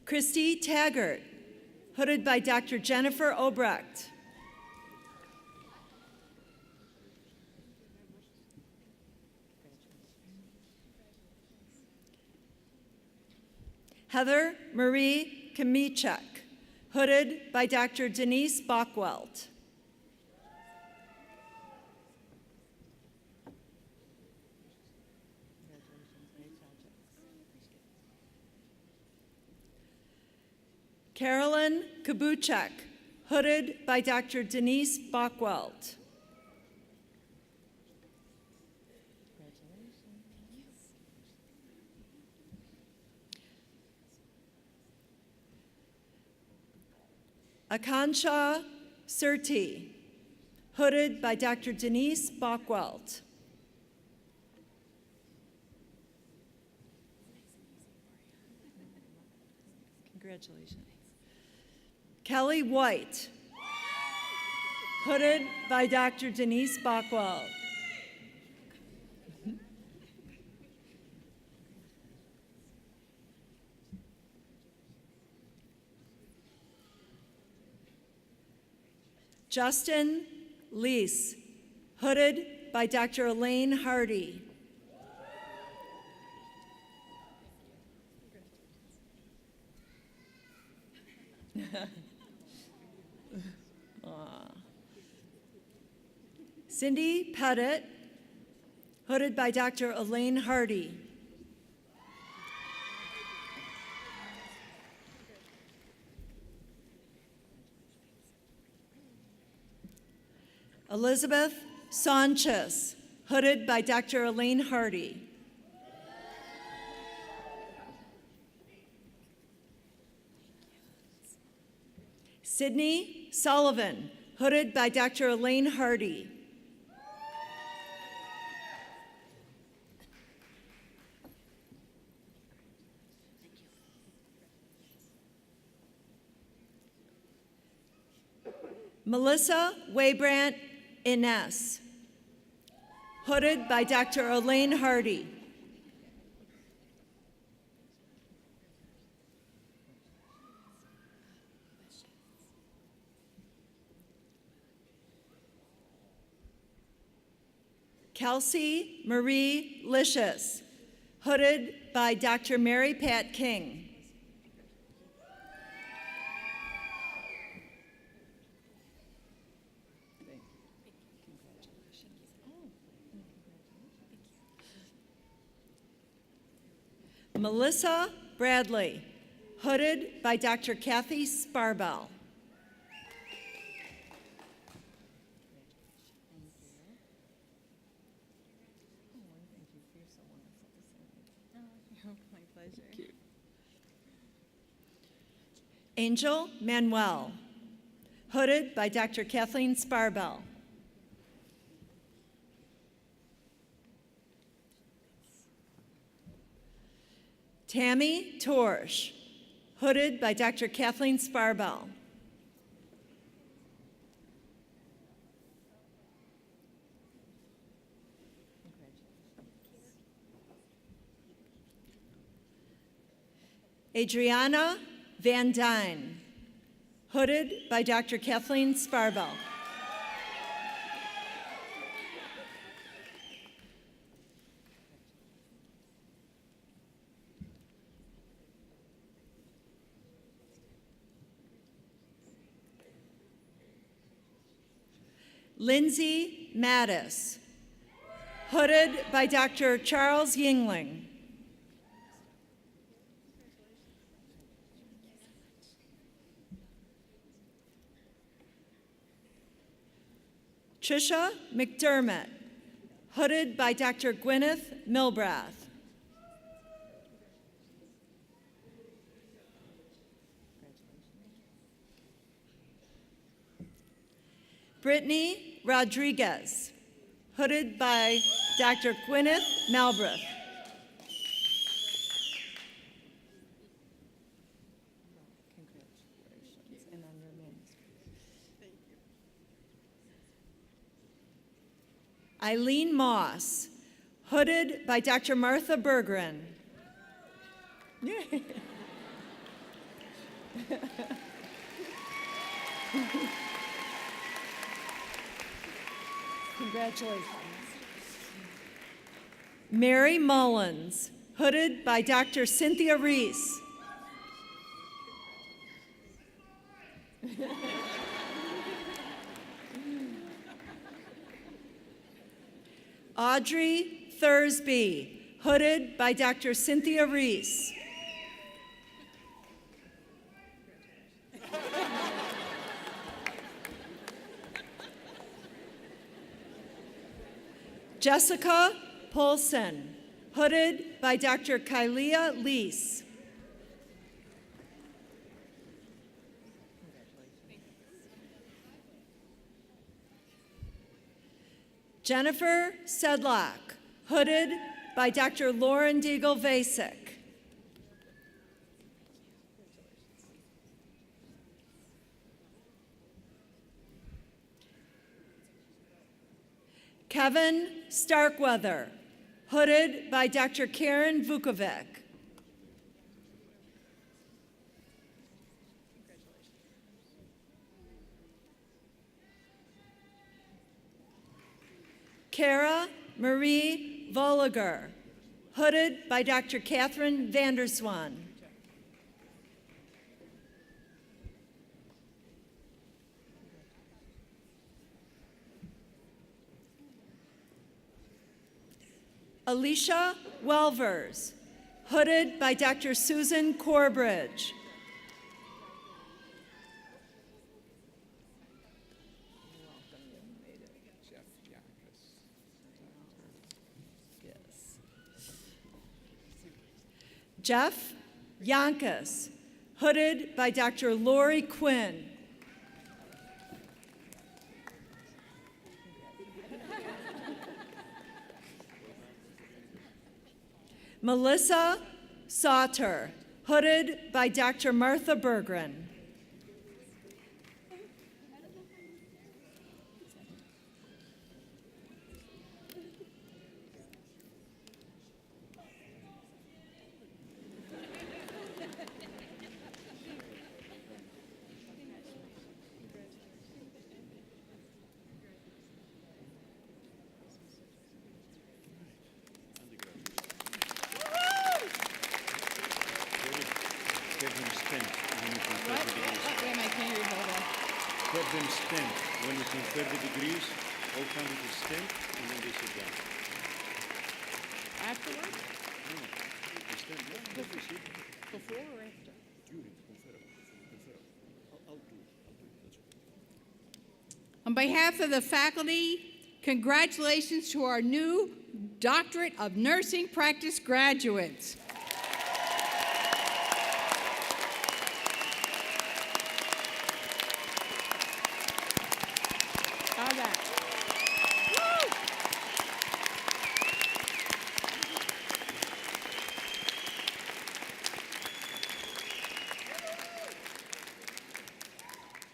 G: Christy Taggart, hooded by Dr. Jennifer Obrecht. Heather Marie Kamichek, hooded by Dr. Denise Bockwelt. Carolyn Kabuchek, hooded by Dr. Denise Bockwelt. Akansha Surti, hooded by Dr. Denise Bockwelt. Congratulations. Kelly White, hooded by Dr. Denise Bockwelt. Justin Leese, hooded by Dr. Elaine Hardy. Cindy Pettit, hooded by Dr. Elaine Hardy. Elizabeth Sanchez, hooded by Dr. Elaine Hardy. Sydney Sullivan, hooded by Dr. Elaine Hardy. Melissa Waybrandt Ines, hooded by Dr. Elaine Hardy. Kelsey Marie Licious, hooded by Dr. Mary Pat King. Melissa Bradley, hooded by Dr. Kathy Sparbell. Angel Manuel, hooded by Dr. Kathleen Sparbell. Tammy Torsch, hooded by Dr. Kathleen Sparbell. Adriana Van Dyne, hooded by Dr. Kathleen Sparbell. Lindsay Mattis, hooded by Dr. Charles Yingling. Trisha McDermott, hooded by Dr. Gwyneth Milbrath. Brittany Rodriguez, hooded by Dr. Gwyneth Malbreth. Eileen Moss, hooded by Dr. Martha Berggren. Congratulations. Mary Mullins, hooded by Dr. Cynthia Reese. Audrey Thursby, hooded by Dr. Cynthia Reese. Jessica Paulson, hooded by Dr. Kylia Leese. Jennifer Sedlock, hooded by Dr. Lauren Deagle-Vasic. Kevin Starkweather, hooded by Dr. Karen Vukovic. Kara Marie Volliger, hooded by Dr. Catherine Vanderswan. Alicia Welvers, hooded by Dr. Susan Corbridge. Jeff Yankas, hooded by Dr. Lori Quinn. Melissa Sauter, hooded by Dr. Martha Berggren.
C: Have them stand. When you confer the degrees, all candidates stand and then they sit down.
A: Afterwards?
C: No, they stand. No, they sit.
A: Before or after?
C: During confer. I'll do it. That's okay.
A: On behalf of the faculty, congratulations to our new Doctorate of Nursing Practice graduates. How's that? Woo!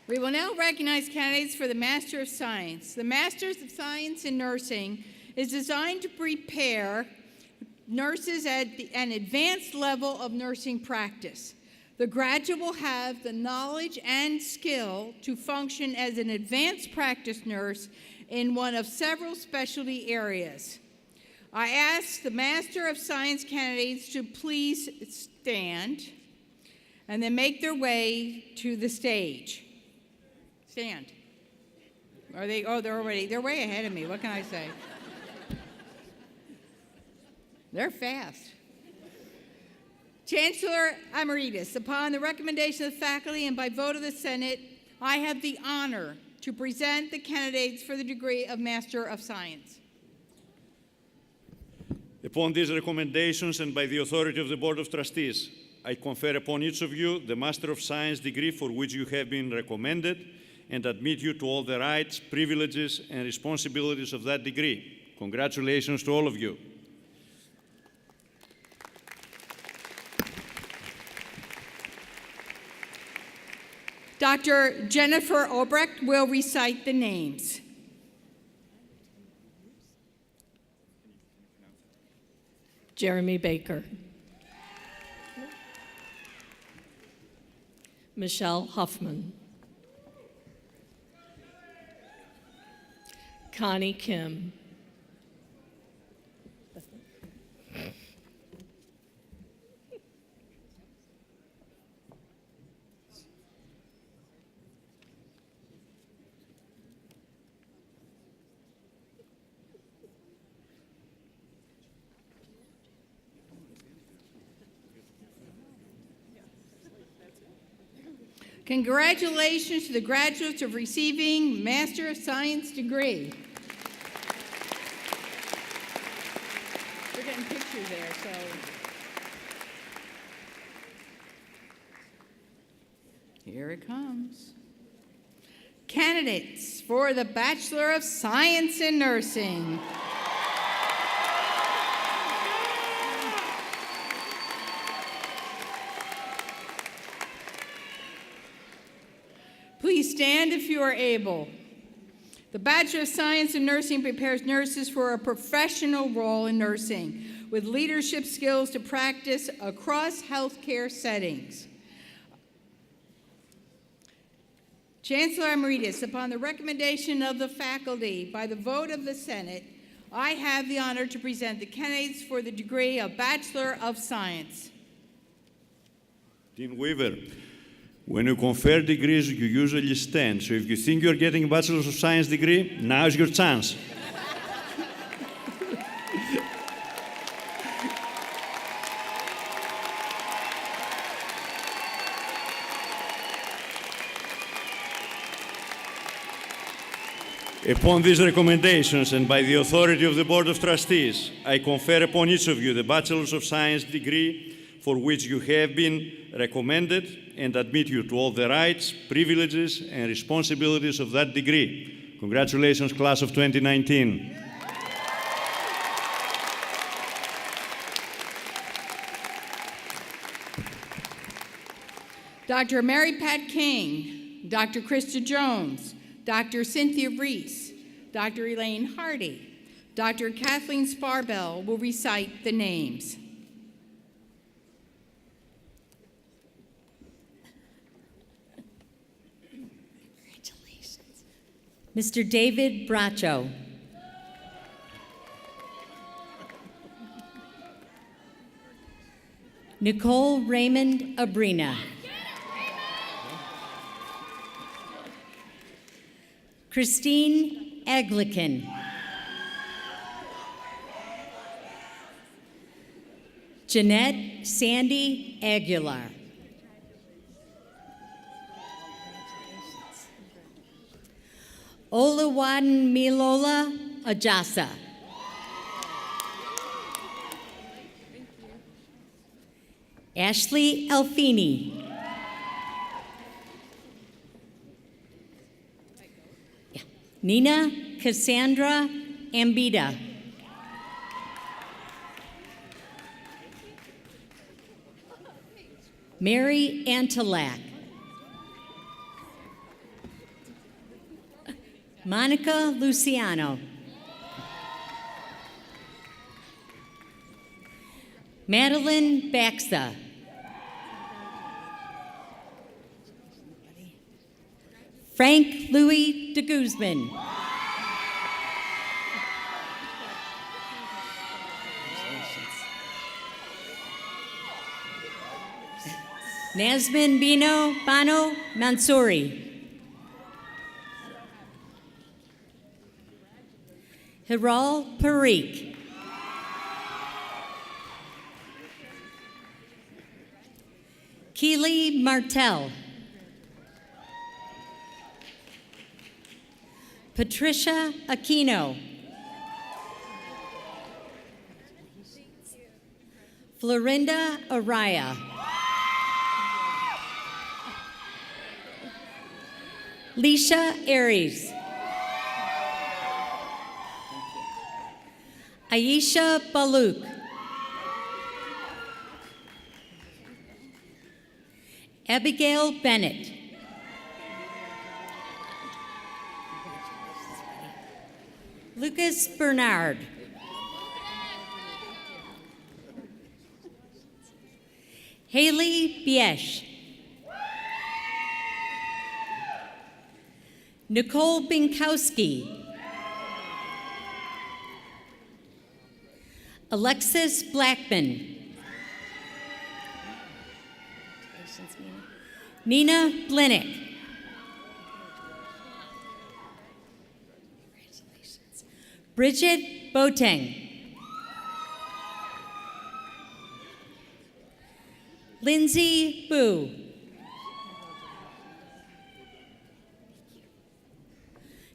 A: We will now recognize candidates for the Master of Science. The Master of Science in Nursing is designed to prepare nurses at an advanced level of nursing practice. The graduate will have the knowledge and skill to function as an advanced practice nurse in one of several specialty areas. I ask the Master of Science candidates to please stand and then make their way to the stage. Stand. Are they? Oh, they're way ahead of me. What can I say? They're fast. Chancellor Amrita, upon the recommendation of the faculty and by vote of the Senate, I have the honor to present the candidates for the degree of Master of Science.
C: Upon these recommendations and by the authority of the Board of Trustees, I confer upon each of you the Master of Science degree for which you have been recommended and admit you to all the rights, privileges, and responsibilities of that degree. Congratulations to all of you.
A: Dr. Jennifer Obrecht will recite the names.
H: Jeremy Baker. Michelle Huffman. Connie Kim.
A: Congratulations to the graduates of receiving Master of Science degree. We're getting pictures there, so. Here it comes. Candidates for the Bachelor of Science in Nursing. Please stand if you are able. The Bachelor of Science in Nursing prepares nurses for a professional role in nursing with leadership skills to practice across healthcare settings. Chancellor Amrita, upon the recommendation of the faculty by the vote of the Senate, I have the honor to present the candidates for the degree of Bachelor of Science.
C: Dean Weaver, when you confer degrees, you usually stand. So if you think you're getting a Bachelor of Science degree, now's your chance. Upon these recommendations and by the authority of the Board of Trustees, I confer upon each of you the Bachelor of Science degree for which you have been recommended and admit you to all the rights, privileges, and responsibilities of that degree. Congratulations, class of 2019.
A: Dr. Mary Pat King, Dr. Krista Jones, Dr. Cynthia Reese, Dr. Elaine Hardy, Dr. Kathleen Sparbell will recite the names.
I: Mr. David Brocco. Nicole Raymond Abrina. Christine Aglican. Jeanette Sandy Aguilar. Oluwaden Milola Ajasa. Ashley Alfini. Nina Cassandra Ambita. Mary Antelak. Monica Luciano. Madeline Baxa. Frank Louis de Guzman. Nazmin Bano Mansouri. Hiral Parikh. Keely Martell. Patricia Aquino. Florinda Araya. Leisha Aries. Aisha Baluk. Abigail Bennett. Lucas Bernard. Haley Biesch. Nicole Binkowski. Alexis Blackman. Nina Blinick. Bridget Boateng. Lindsay Boo.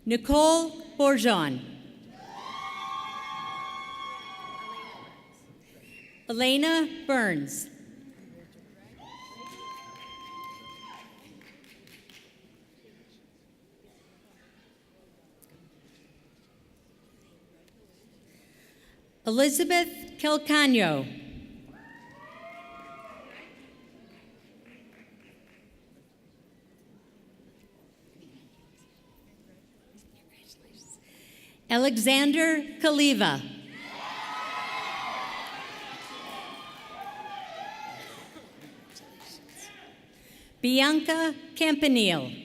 I: Nicole Bourgeon. Elena Burns. Elizabeth Calcano. Alexander Kaliva. Bianca Campanile.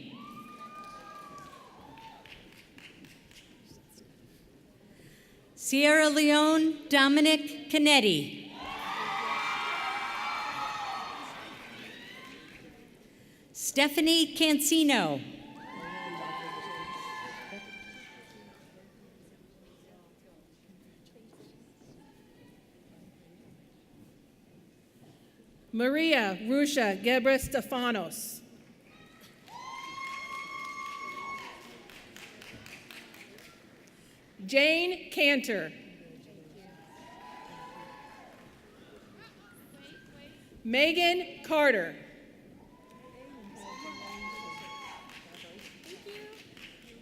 I: Sierra Leone Dominic Canetti. Stephanie Cancino.
F: Maria Rusha Gebre Stefanos. Jane Cantor. Megan Carter.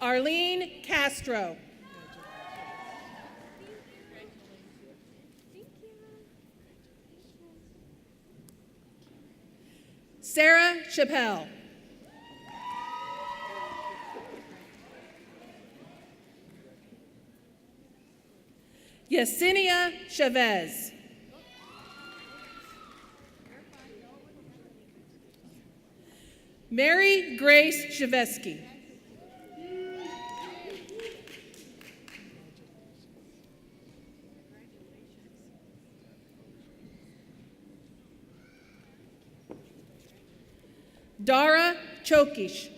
F: Arlene Castro. Sarah Chappelle. Yesenia Chavez. Mary Grace Shaveski. Dara Chokish.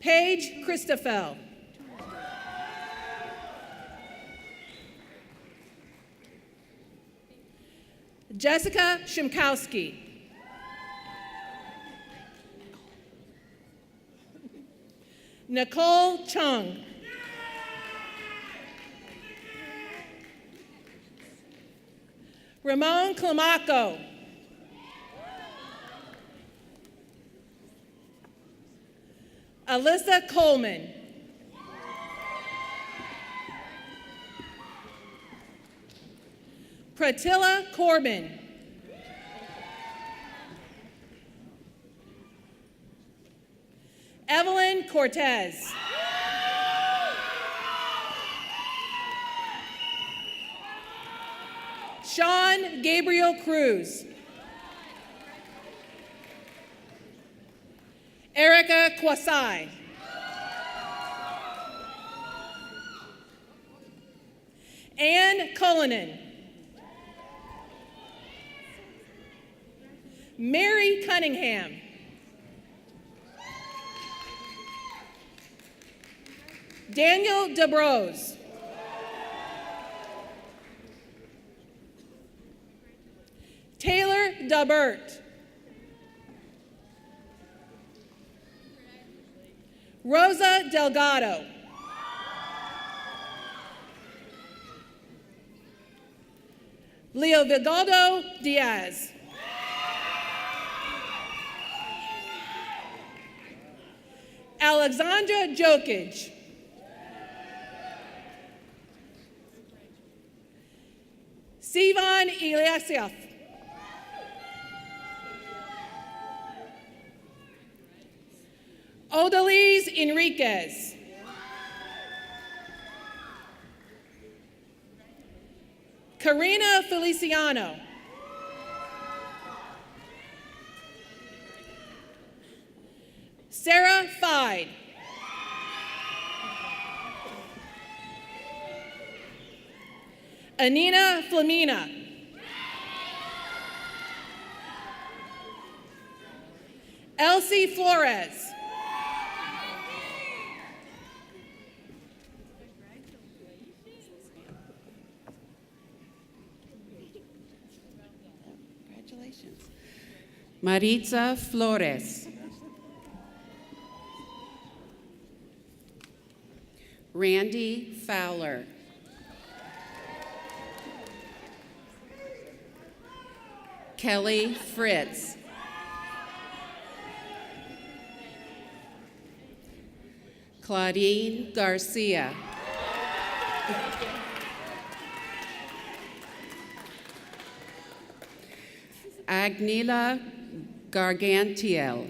F: Paige Christoffel. Jessica Shimkowski. Nicole Chung. Ramon Clamaco. Alyssa Coleman. Pratilla Corbin. Evelyn Cortez. Sean Gabriel Cruz. Erica Kwasai. Ann Cullinan. Mary Cunningham. Daniel DeBrose. Taylor Dubert. Rosa Delgado. Leo Vigaldo Diaz. Alexandra Jokic. Sivan Ilyasov. Odalise Enriquez. Karina Feliciano. Sarah Fide. Anina Flamina. Elsie Flores.
J: Maritza Flores. Randy Fowler. Kelly Fritz. Claudine Garcia. Agnila Gargantiel.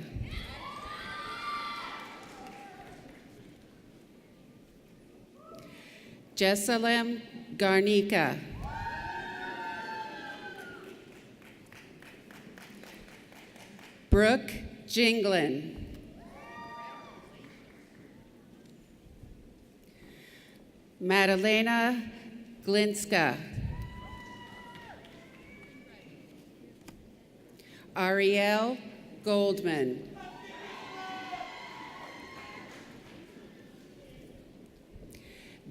J: Jessalem Garnica. Brooke Jinglin. Madalena Glinska. Ariel Goldman.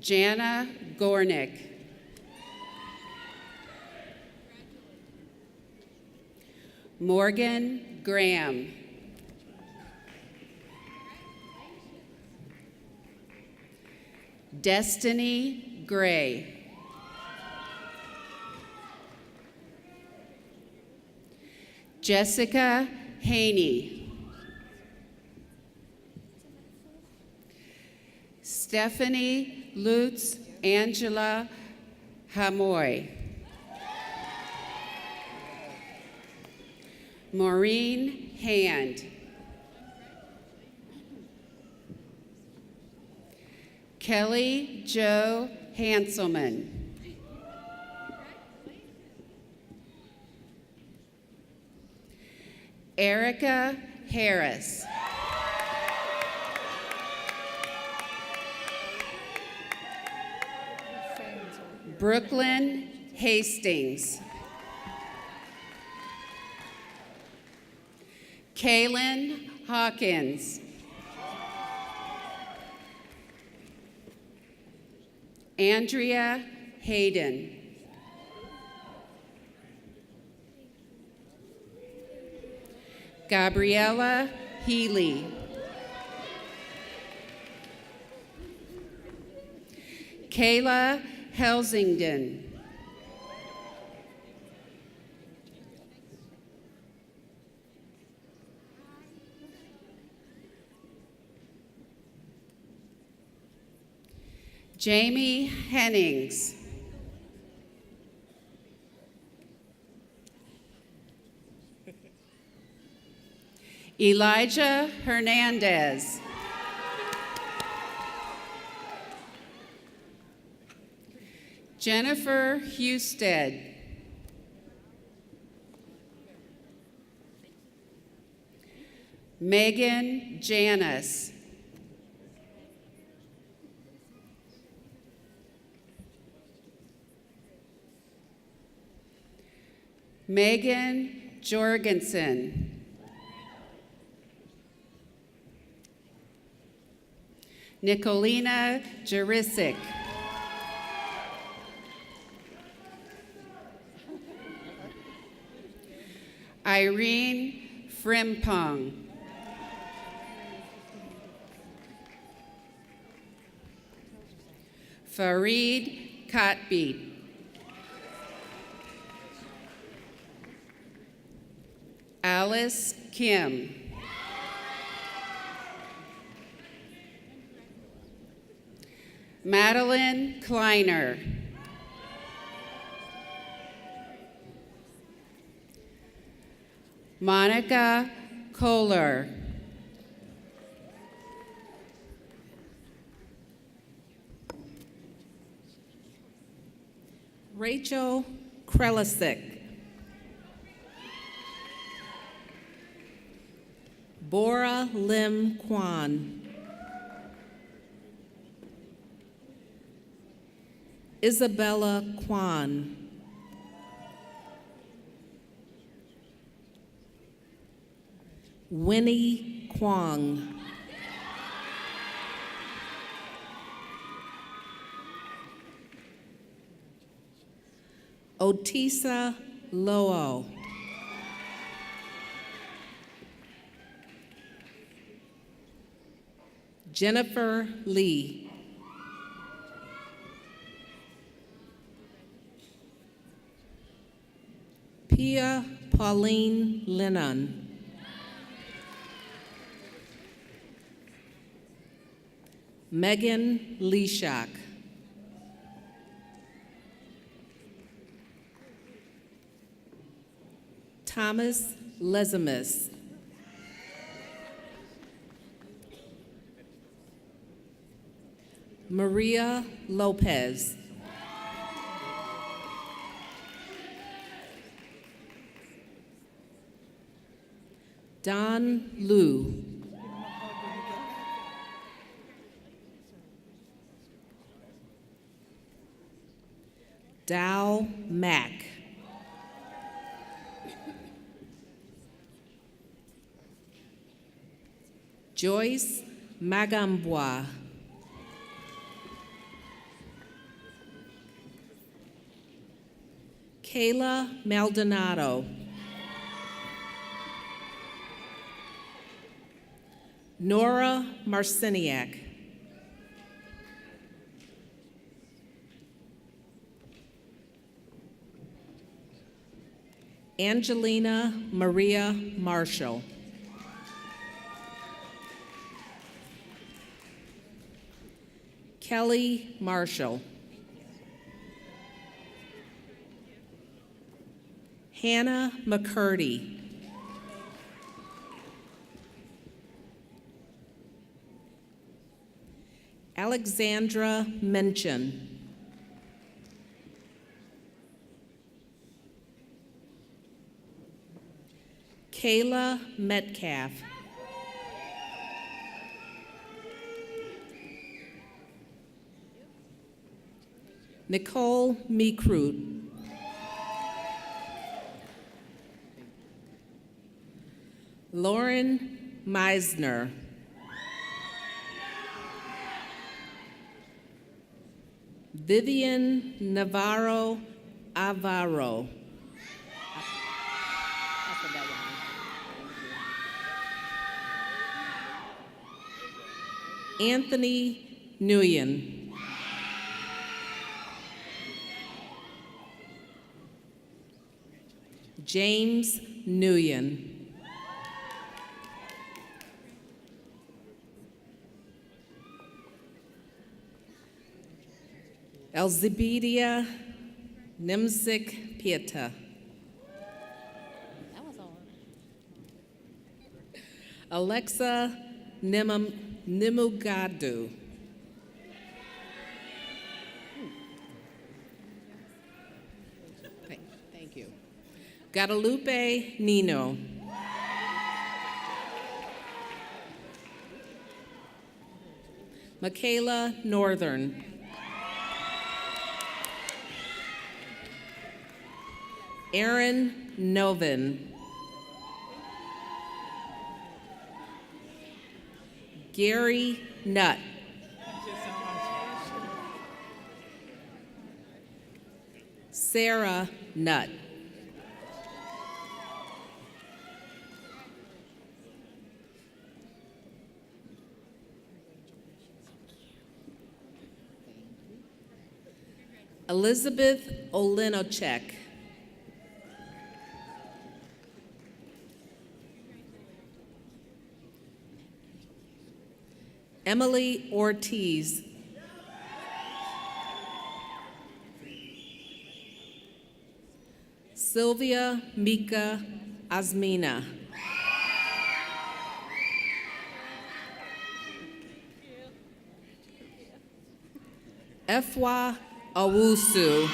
J: Jana Gornick. Morgan Graham. Destiny Gray. Jessica Haney. Stephanie Lutz Angela Hamoy. Maureen Hand. Kelly Jo Hanselman. Erica Harris. Brooklyn Hastings. Kaylin Hawkins. Andrea Hayden. Gabriella Healy. Kayla Helsingden. Jamie Hennings. Elijah Hernandez. Jennifer Husted. Megan Janis. Megan Jorgensen. Nicolina Jurisic. Irene Frimpong. Fareed Kotbeat. Alice Kim. Madeline Kleiner. Monica Kohler.
E: Rachel Krelisic. Bora Lim Kwan. Isabella Kwan. Winnie Kwong. Otisa Loo. Jennifer Lee. Pia Pauline Lennon. Megan Leshak. Thomas Lezimus. Maria Lopez. Don Liu. Dow Mack. Joyce Magambwa. Kayla Maldonado. Nora Marciniak. Angelina Maria Marshall. Kelly Marshall.
J: Hannah McCurdy. Alexandra Menchen. Kayla Metcalf. Nicole Meekrut. Lauren Meisner. Vivian Navarro Avaro. Anthony Nguyen. James Nguyen. Elzebedia Nimzik Pieta. Alexa Nimugadu. Thank you. Guadalupe Nino. Michaela Northern. Aaron Novin. Gary Nutt. Sarah Nutt. Elizabeth Olinochek. Emily Ortiz. Sylvia Mika Azmina. Efwa Awusu.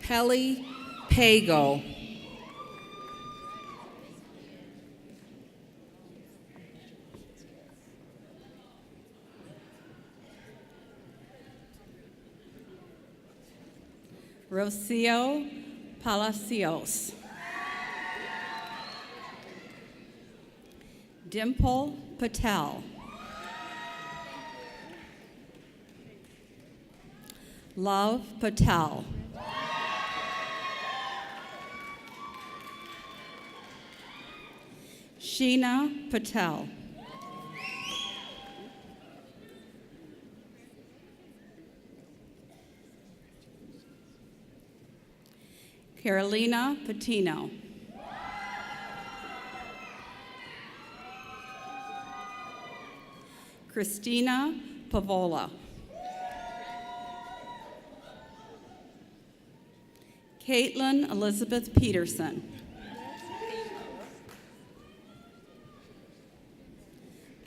J: Pelly Pago.
A: Rocio Palacios. Dimple Patel. Love Patel. Sheena Patel. Carolina Patino. Christina Pavola. Caitlin Elizabeth Peterson.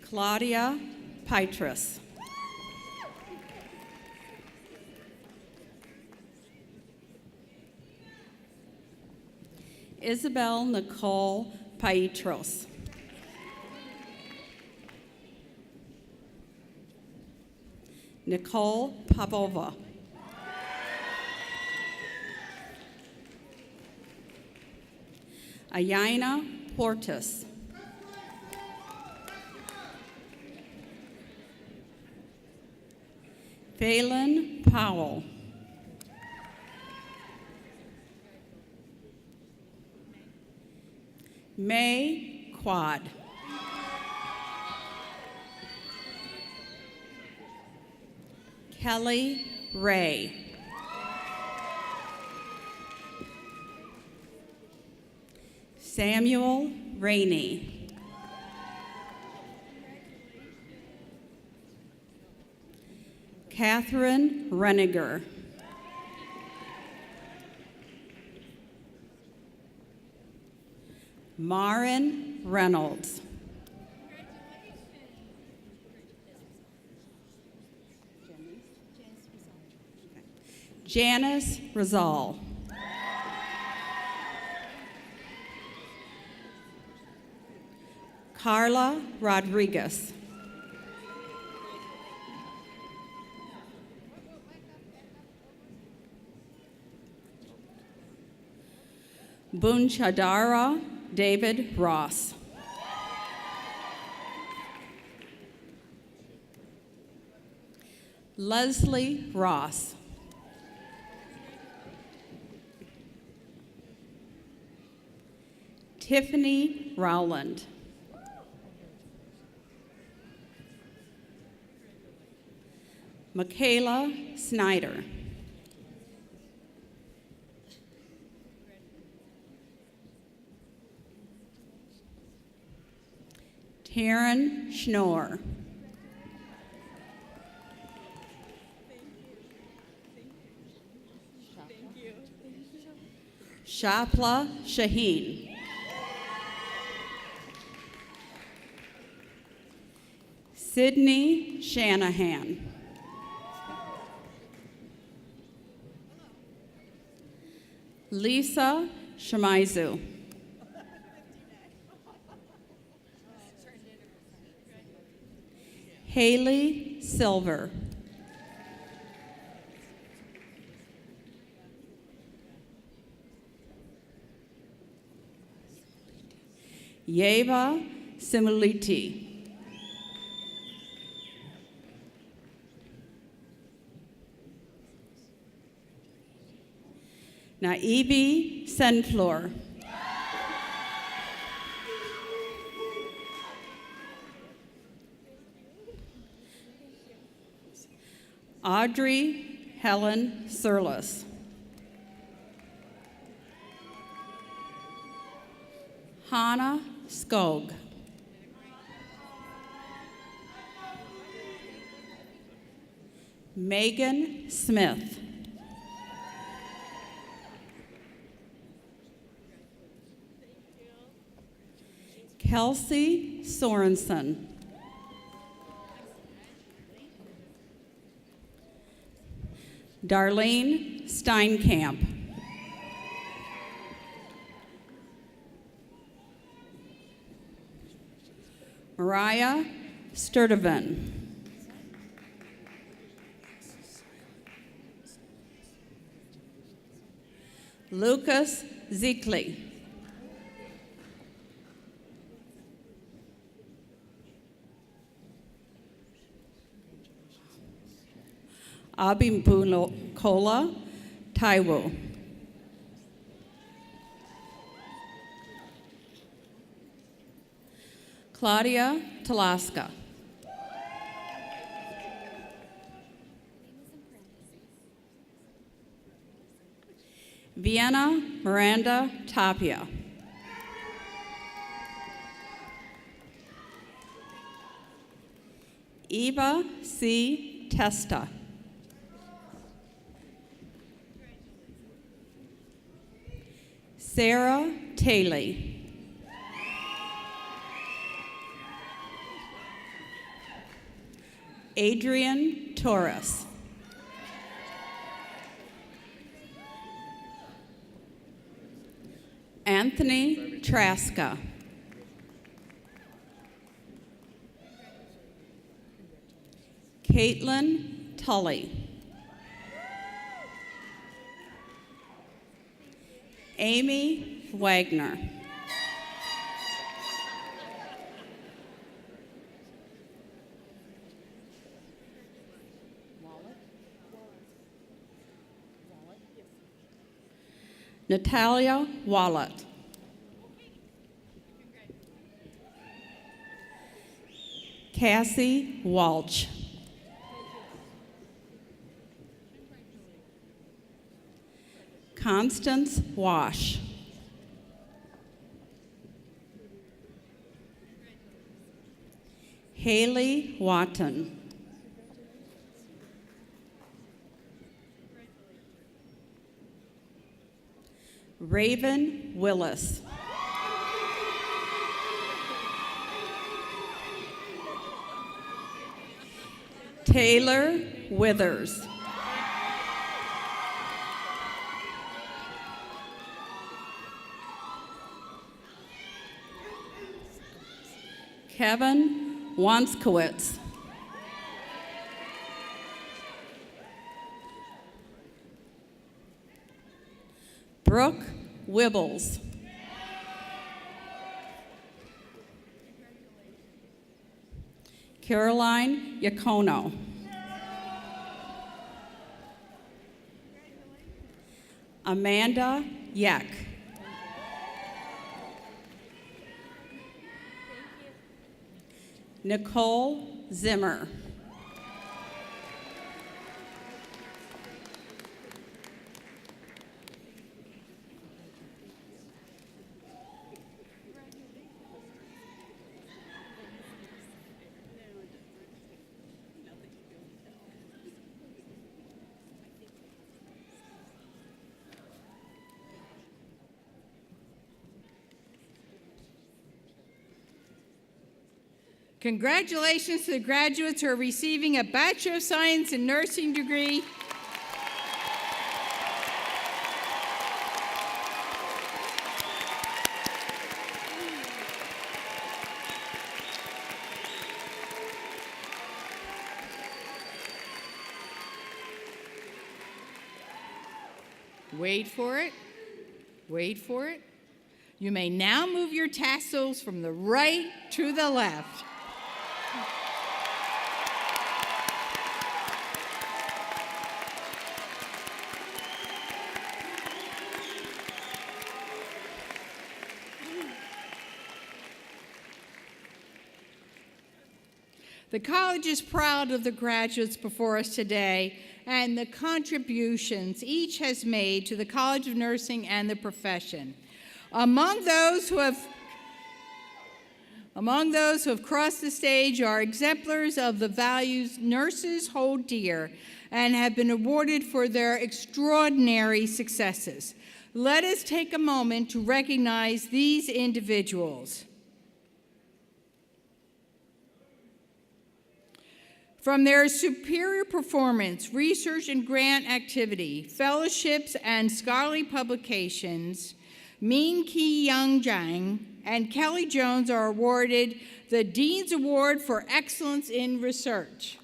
A: Claudia Petrus. Isabel Nicole Paitros. Nicole Pavova. Ayana Portis. Phelan Powell. May Quad. Kelly Ray. Samuel Rainey.
K: Catherine Reniger. Marin Reynolds. Janice Rizal. Carla Rodriguez. Bunchadara David Ross. Leslie Ross. Tiffany Rowland. Michaela Snyder. Taryn Schnorr. Shapla Shaheen. Sydney Shanahan. Lisa Shimizu. Haley Silver. Yeva Simuliti. Naibi Senflor. Audrey Helen Surlis. Hannah Skog. Megan Smith. Kelsey Sorensen. Darlene Steinkamp. Mariah Sturtevant. Lucas Zeekly. Abimbukola Taiwo. Claudia Talaska. Vienna Miranda Tapia. Eva C. Testa. Sarah Taylor. Adrian Torres. Anthony Traska. Caitlin Tully. Amy Wagner. Natalia Wallet. Cassie Walsh. Constance Wash. Haley Watton. Raven Willis. Taylor Withers. Kevin Wanskowitz. Brooke Wibbles. Caroline Yacono. Amanda Yak. Nicole Zimmer.
A: Congratulations to the graduates who are receiving a Bachelor of Science in Nursing degree. Wait for it. Wait for it. You may now move your tassels from the right to the left. The college is proud of the graduates before us today and the contributions each has made to the College of Nursing and the profession. Among those who have crossed the stage are exemplars of the values nurses hold dear and have been awarded for their extraordinary successes. Let us take a moment to recognize these individuals. From their superior performance, research and grant activity, fellowships and scholarly publications, Min Ki Young Jang and Kelly Jones are awarded the Dean's Award for Excellence in Research.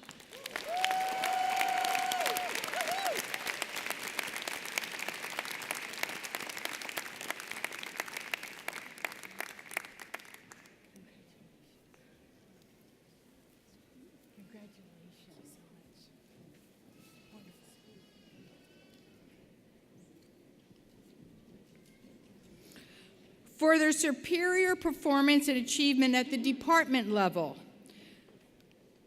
A: For their superior performance and achievement at the department level.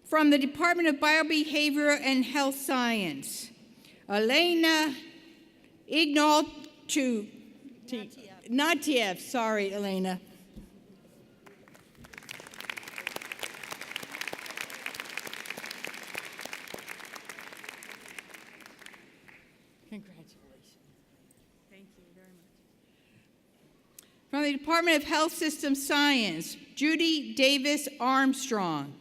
A: From the Department of Biobehavioral and Health Science, Elena Ignatieff, sorry, Elena. From the Department of Health System Science, Judy Davis Armstrong.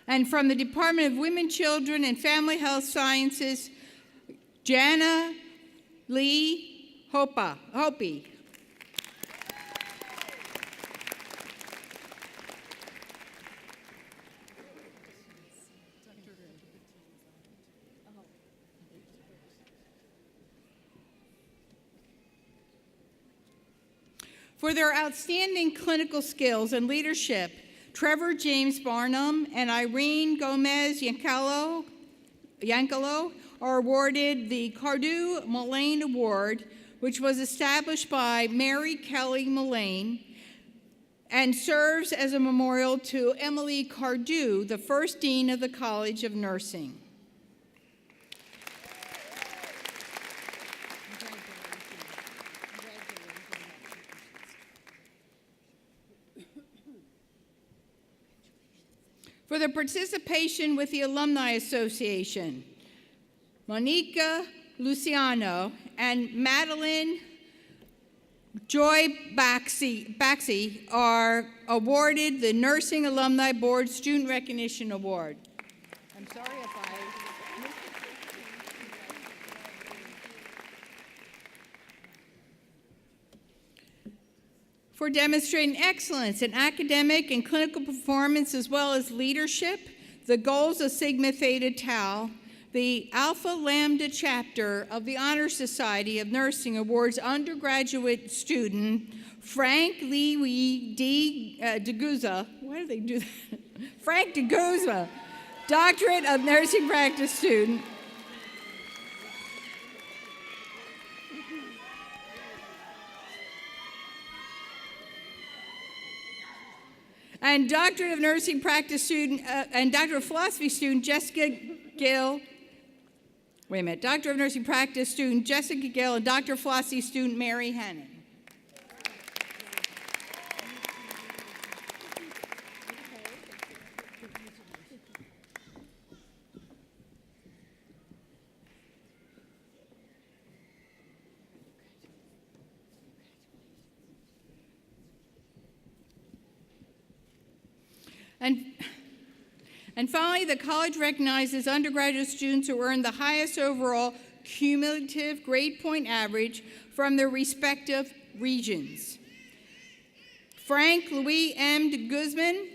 A: And from the Department of Women, Children, and Family Health Sciences, Jana Lee Hopi. For their outstanding clinical skills and leadership, Trevor James Barnum and Irene Gomez Yancalo are awarded the Cardew Mullane Award, which was established by Mary Kelly Mullane and serves as a memorial to Emily Cardew, the first dean of the College of Nursing. For the participation with the Alumni Association, Monica Luciano and Madeline Joy Baxi are awarded the Nursing Alumni Board Student Recognition Award. I'm sorry if I... For demonstrating excellence in academic and clinical performance as well as leadership, the goals of Sigma Theta Tau, the Alpha Lambda chapter of the Honor Society of Nursing awards undergraduate student Frank Lee DeGuza. Why do they do that? Frank DeGuza, Doctorate of Nursing Practice student. And Doctorate of Nursing Practice student and Doctor of Philosophy student Jessica Gill. Wait a minute. Doctor of Nursing Practice student Jessica Gill and Doctor of Philosophy student Mary Hennon. And finally, the college recognizes undergraduate students who earn the highest overall cumulative grade point average from their respective regions. Frank Louis M. de Guzman,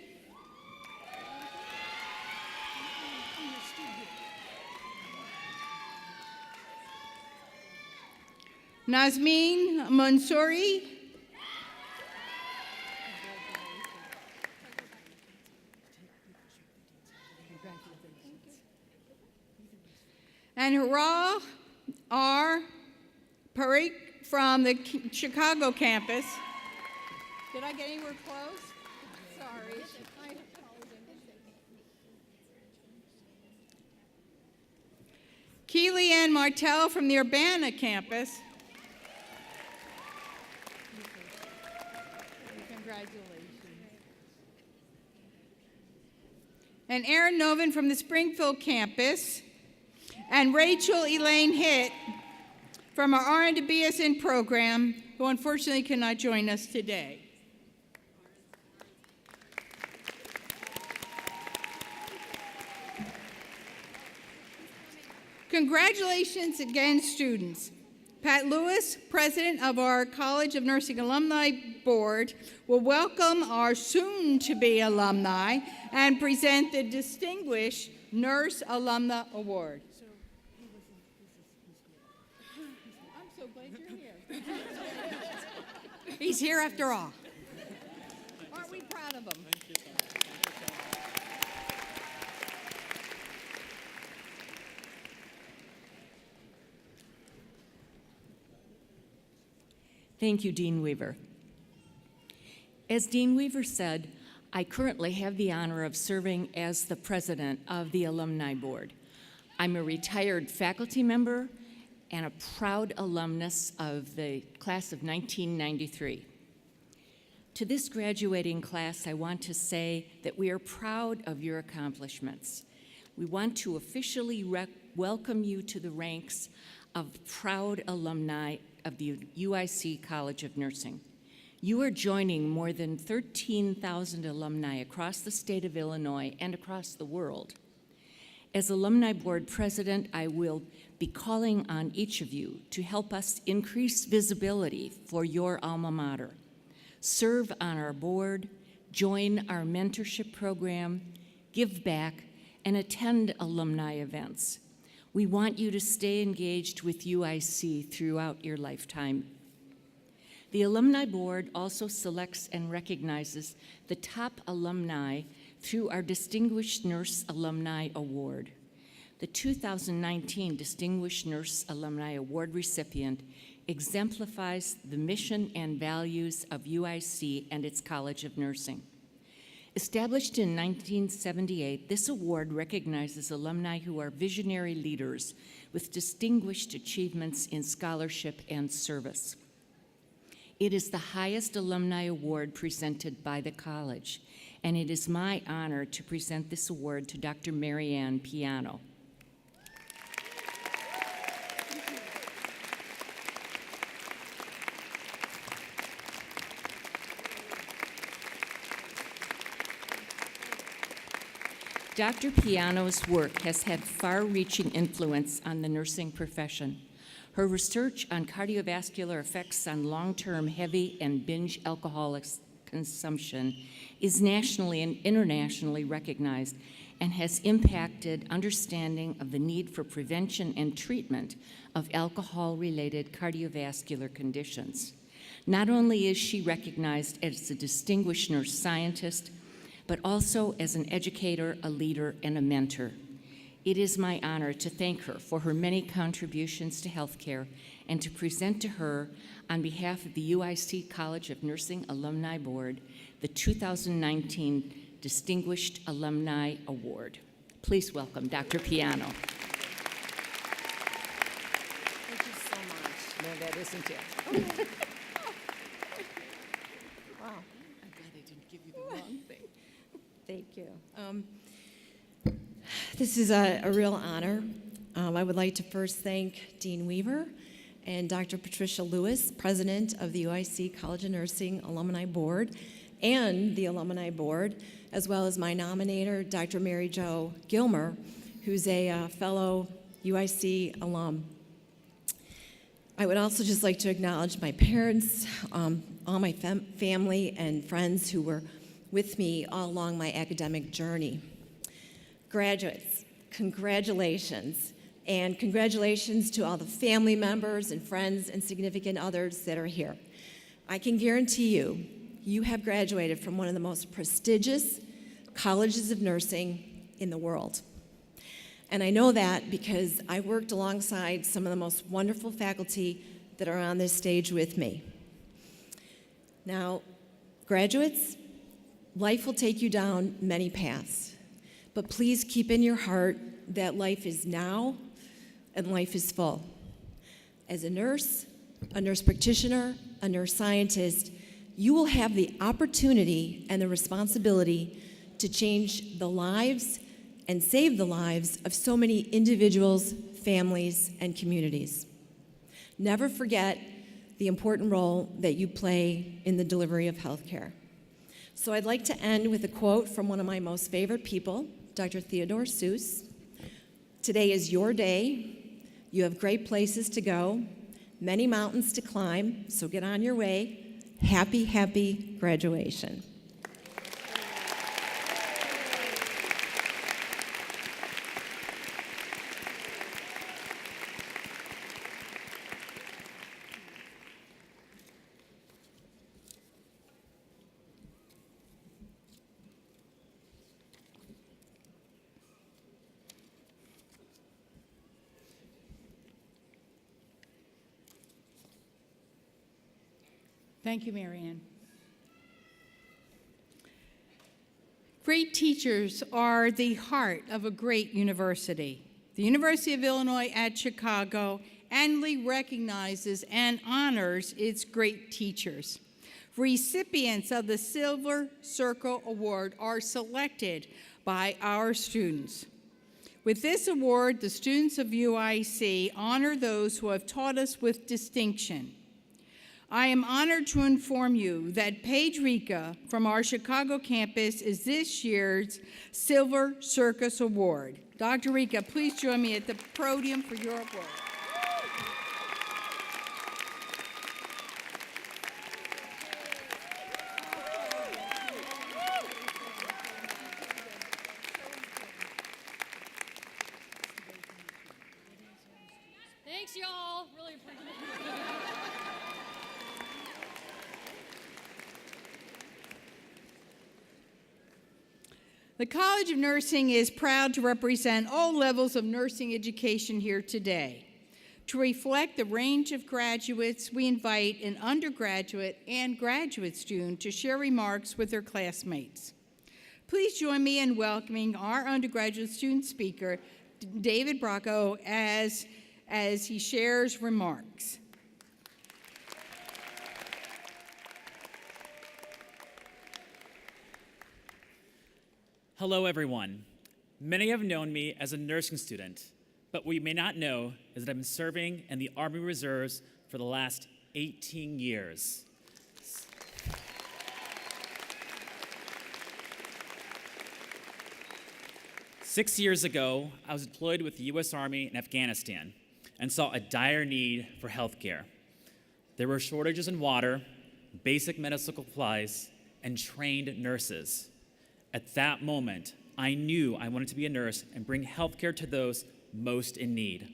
A: Nazmeen Mansouri, and Hurrah R. Parikh from the Chicago campus. Did I get anywhere close? Sorry. Keely Ann Martell from the Urbana campus. Congratulations. And Aaron Novin from the Springfield campus. And Rachel Elaine Hitt from our RN to BSN program, who unfortunately cannot join us today. Congratulations again, students. Pat Lewis, president of our College of Nursing Alumni Board, will welcome our soon-to-be alumni and present the Distinguished Nurse Alumna Award. I'm so glad you're here. He's here after all. Aren't we proud of him?
L: Thank you, Dean Weaver. As Dean Weaver said, I currently have the honor of serving as the president of the Alumni Board. I'm a retired faculty member and a proud alumnus of the class of 1993. To this graduating class, I want to say that we are proud of your accomplishments. We want to officially welcome you to the ranks of proud alumni of the UIC College of Nursing. You are joining more than 13,000 alumni across the state of Illinois and across the world. As Alumni Board President, I will be calling on each of you to help us increase visibility for your alma mater. Serve on our board, join our mentorship program, give back, and attend alumni events. We want you to stay engaged with UIC throughout your lifetime. The Alumni Board also selects and recognizes the top alumni through our Distinguished Nurse Alumni Award. The 2019 Distinguished Nurse Alumni Award recipient exemplifies the mission and values of UIC and its College of Nursing. Established in 1978, this award recognizes alumni who are visionary leaders with distinguished achievements in scholarship and service. It is the highest alumni award presented by the college, and it is my honor to present this award to Dr. Marianne Piano. Dr. Piano's work has had far-reaching influence on the nursing profession. Her research on cardiovascular effects on long-term heavy and binge alcoholic consumption is nationally and internationally recognized and has impacted understanding of the need for prevention and treatment of alcohol-related cardiovascular conditions. Not only is she recognized as a distinguished nurse scientist, but also as an educator, a leader, and a mentor. It is my honor to thank her for her many contributions to healthcare and to present to her, on behalf of the UIC College of Nursing Alumni Board, the 2019 Distinguished Alumni Award. Please welcome Dr. Piano.
D: Thank you so much.
L: No, that isn't it.
D: Wow.
L: I'm glad I didn't give you the wrong thing.
M: Thank you. This is a real honor. I would like to first thank Dean Weaver and Dr. Patricia Lewis, President of the UIC College of Nursing Alumni Board, and the Alumni Board, as well as my nominator, Dr. Mary Jo Gilmer, who's a fellow UIC alum. I would also just like to acknowledge my parents, all my family and friends who were with me all along my academic journey. Graduates, congratulations, and congratulations to all the family members and friends and significant others that are here. I can guarantee you, you have graduated from one of the most prestigious colleges of nursing in the world. And I know that because I worked alongside some of the most wonderful faculty that are on this stage with me. Now, graduates, life will take you down many paths, but please keep in your heart that life is now and life is full. As a nurse practitioner, a nurse scientist, you will have the opportunity and the responsibility to change the lives and save the lives of so many individuals, families, and communities. Never forget the important role that you play in the delivery of healthcare. So I'd like to end with a quote from one of my most favorite people, Dr. Theodore Seuss. Today is your day. You have great places to go, many mountains to climb, so get on your way. Happy, happy graduation.
A: Thank you, Marianne. Great teachers are the heart of a great university. The University of Illinois at Chicago annually recognizes and honors its great teachers. Recipients of the Silver Circle Award are selected by our students. With this award, the students of UIC honor those who have taught us with distinction. I am honored to inform you that Paige Rika from our Chicago campus is this year's Silver Circus Award. Dr. Rika, please join me at the podium for your award.
N: Thanks, y'all. Really appreciate it.
A: The College of Nursing is proud to represent all levels of nursing education here today. To reflect the range of graduates, we invite an undergraduate and graduate student to share remarks with their classmates. Please join me in welcoming our undergraduate student speaker, David Brocco, as he shares remarks.
O: Hello, everyone. Many have known me as a nursing student, but what you may not know is that I've been serving in the Army Reserves for the last 18 years. Six years ago, I was deployed with the U.S. Army in Afghanistan and saw a dire need for health care. There were shortages in water, basic medical supplies, and trained nurses. At that moment, I knew I wanted to be a nurse and bring health care to those most in need.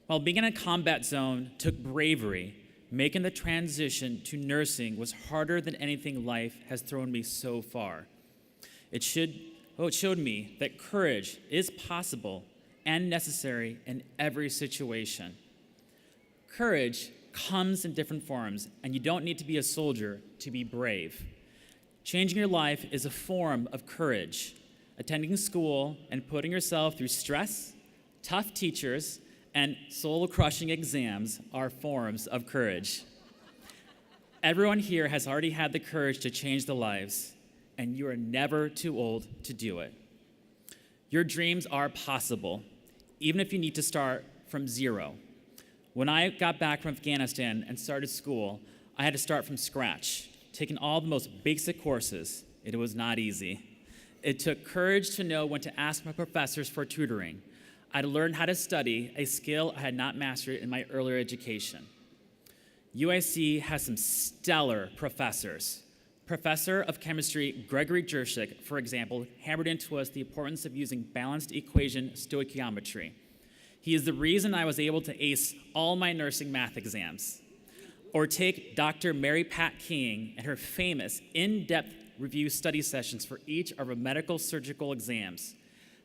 O: While being in a combat zone took bravery, making the transition to nursing was harder than anything life has thrown me so far. It showed me that courage is possible and necessary in every situation. Courage comes in different forms, and you don't need to be a soldier to be brave. Changing your life is a form of courage. Attending school and putting yourself through stress, tough teachers, and soul-crushing exams are forms of courage. Everyone here has already had the courage to change their lives, and you are never too old to do it. Your dreams are possible, even if you need to start from zero. When I got back from Afghanistan and started school, I had to start from scratch, taking all the most basic courses. It was not easy. It took courage to know when to ask my professors for tutoring. I had to learn how to study, a skill I had not mastered in my earlier education. UIC has some stellar professors. Professor of Chemistry Gregory Jershik, for example, hammered into us the importance of using balanced equation stoichiometry. He is the reason I was able to ace all my nursing math exams. Or take Dr. Mary Pat King and her famous in-depth review study sessions for each of our medical surgical exams.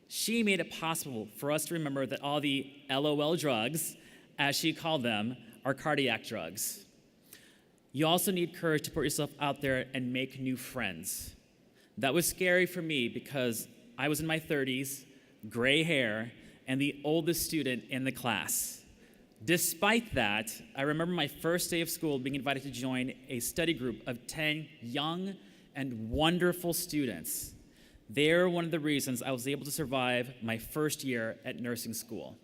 O: She made it possible for us to remember that all the LOL drugs, as she called them, are cardiac drugs. You also need courage to put yourself out there and make new friends. That was scary for me because I was in my 30s, gray hair, and the oldest student in the class. Despite that, I remember my first day of school being invited to join a study group of 10 young and wonderful students. They're one of the reasons I was able to survive my first year at nursing school.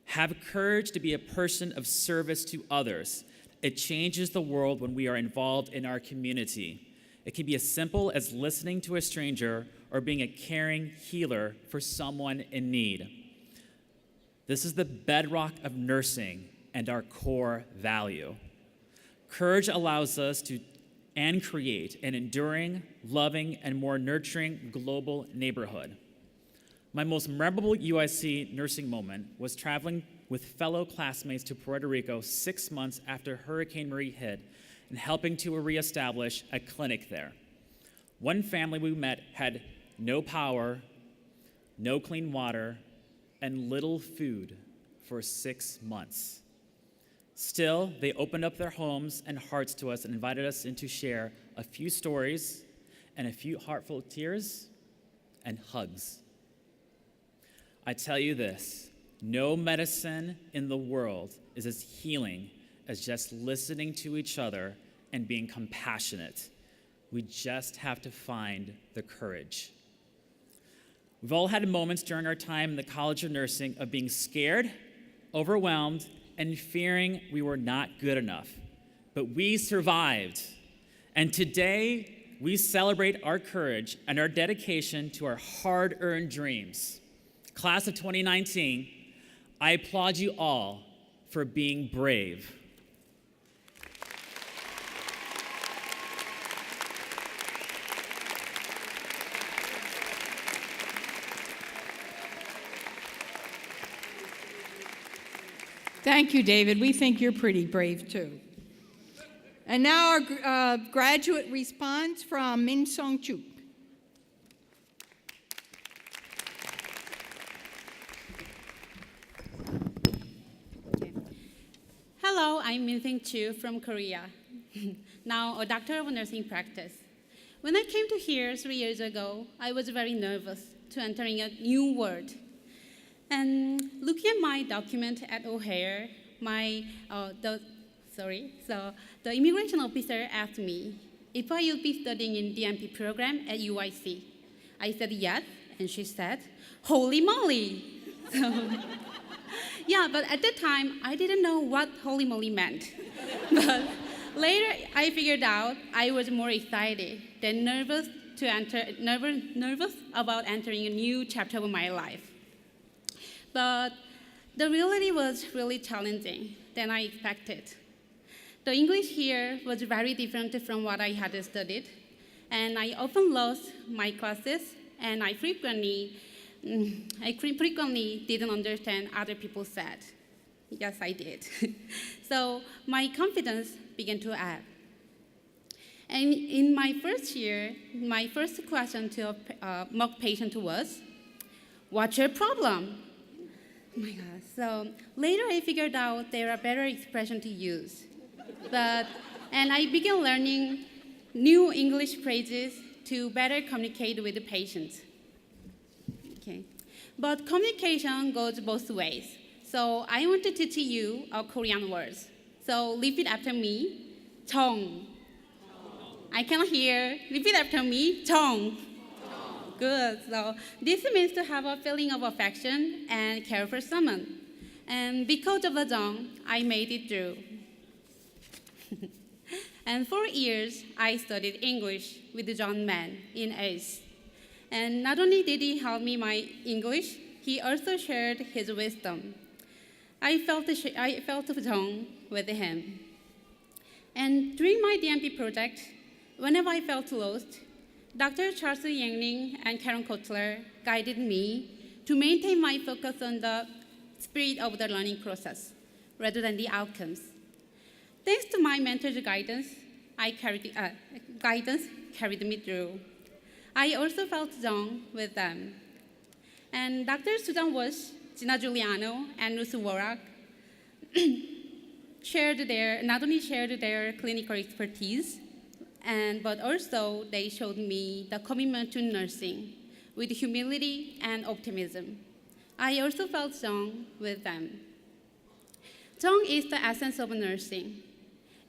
O: Have courage to be a person of service to others. It changes the world when we are involved in our community. It can be as simple as listening to a stranger or being a caring healer for someone in need. This is the bedrock of nursing and our core value. Courage allows us to and create an enduring, loving, and more nurturing global neighborhood. My most memorable UIC nursing moment was traveling with fellow classmates to Puerto Rico 6 months after Hurricane Maria hit and helping to reestablish a clinic there. One family we met had no power, no clean water, and little food for 6 months. Still, they opened up their homes and hearts to us and invited us in to share a few stories and a few heartfelt tears and hugs. I tell you this, no medicine in the world is as healing as just listening to each other and being compassionate. We just have to find the courage. We've all had moments during our time in the College of Nursing of being scared, overwhelmed, and fearing we were not good enough. But we survived. And today, we celebrate our courage and our dedication to our hard-earned dreams. Class of 2019, I applaud you all for being brave.
A: Thank you, David. We think you're pretty brave, too. And now our graduate response from Min Song Chuk.
P: Hello, I'm Min-Sing Chu from Korea, now a doctor of nursing practice. When I came to here 3 years ago, I was very nervous to entering a new world. And looking at my document at O'Hare, the immigration officer asked me if I would be studying in DMP program at UIC. I said yes, and she said, "Holy moly!" So, yeah, but at the time, I didn't know what holy moly meant. But later, I figured out I was more excited than nervous about entering a new chapter of my life. But the reality was really challenging than I expected. The English here was very different from what I had studied, and I often lost my classes, and I frequently didn't understand other people said. Yes, I did. So my confidence began to ebb. And in my first year, my first question to a mock patient was, "What's your problem?" Oh my God. So later I figured out there are better expressions to use. And I began learning new English phrases to better communicate with the patients. Okay. But communication goes both ways. So I want to teach you a Korean words. So repeat after me, 정. I cannot hear. Repeat after me, 정. Good. So this means to have a feeling of affection and care for someone. And because of the 정, I made it through. And for years, I studied English with John Mann in ACE. And not only did he help me my English, he also shared his wisdom. I felt John with him. And during my DMP project, whenever I felt lost, Dr. Chancellor and Karen Kotler guided me to maintain my focus on the spirit of the learning process rather than the outcomes. Thanks to my mentor's guidance, carried me through. I also felt John with them. And Dr. Susan Walsh, Gina Giuliano, and Ruth Worak not only shared their clinical expertise, but also they showed me the commitment to nursing with humility and optimism. I also felt John with them. John is the essence of nursing.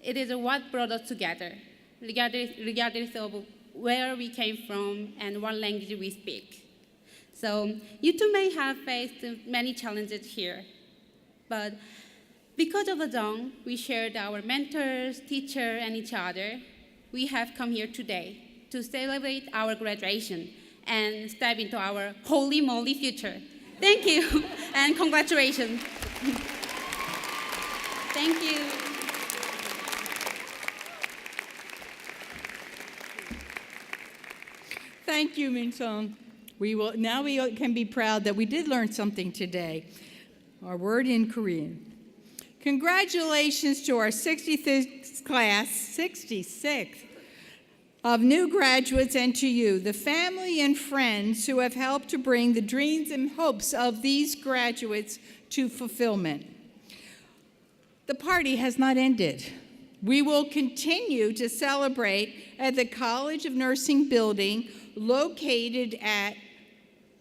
P: It is what brought us together, regardless of where we came from and what language we speak. So you too may have faced many challenges here, but because of the John, we shared our mentors, teacher, and each other. We have come here today to celebrate our graduation and step into our holy moly future. Thank you, and congratulations. Thank you.
A: Thank you, Min-sung. We can be proud that we did learn something today. Our word in Korean. Congratulations to our 66th class, 66th, of new graduates, and to you, the family and friends who have helped to bring the dreams and hopes of these graduates to fulfillment. The party has not ended. We will continue to celebrate at the College of Nursing building located at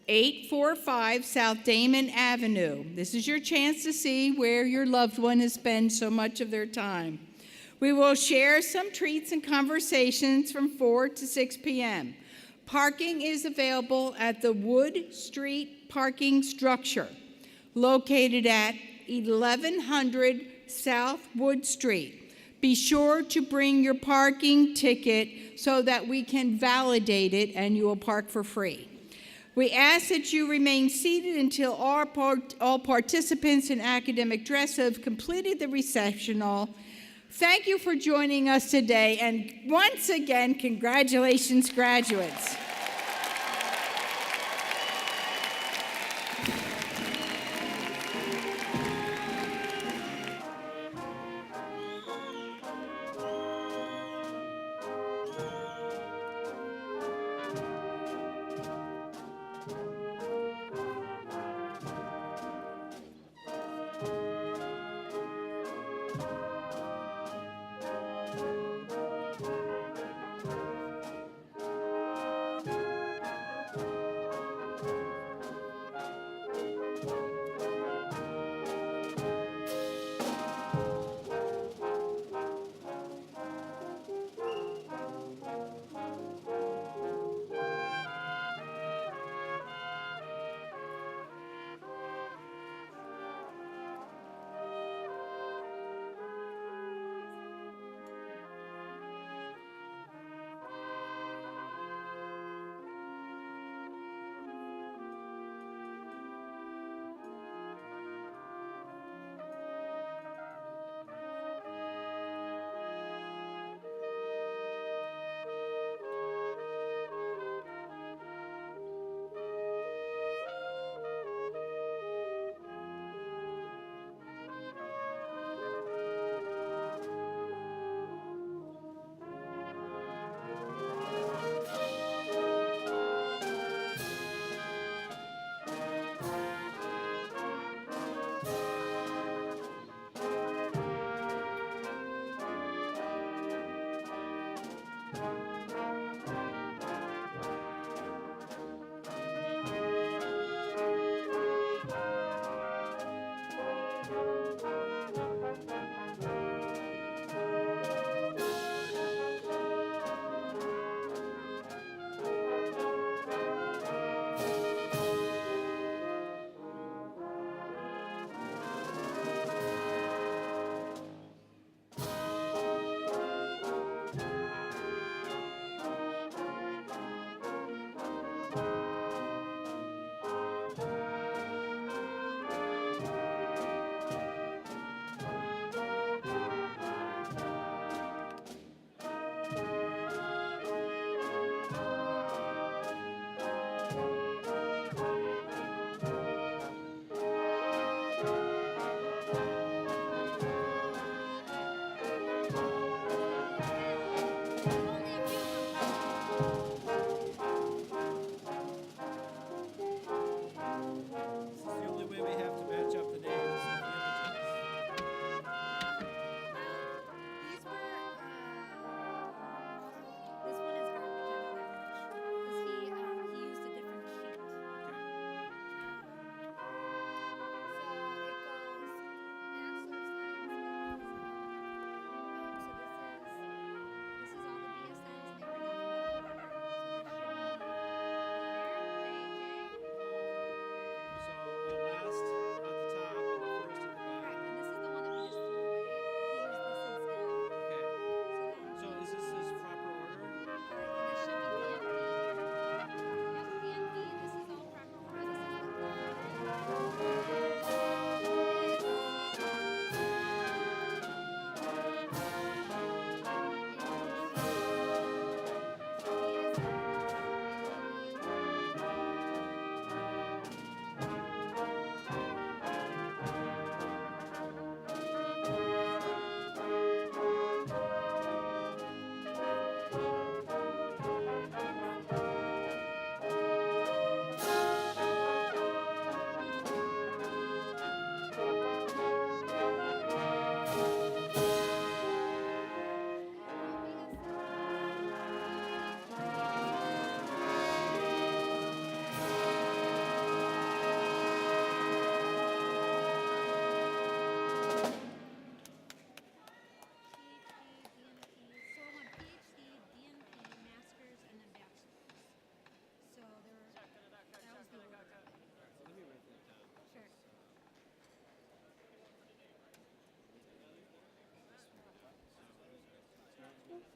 A: 845 South Damon Avenue. This is your chance to see where your loved one has spent so much of their time. We will share some treats and conversations from 4 to 6 p.m. Parking is available at the Wood Street parking structure located at 1100 South Wood Street. Be sure to bring your parking ticket so that we can validate it and you will park for free. We ask that you remain seated until all participants in academic dress have completed the reception hall. Thank you for joining us today, and once again, congratulations, graduates.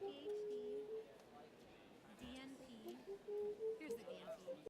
Q: PhD, DNP. Here's the DNP.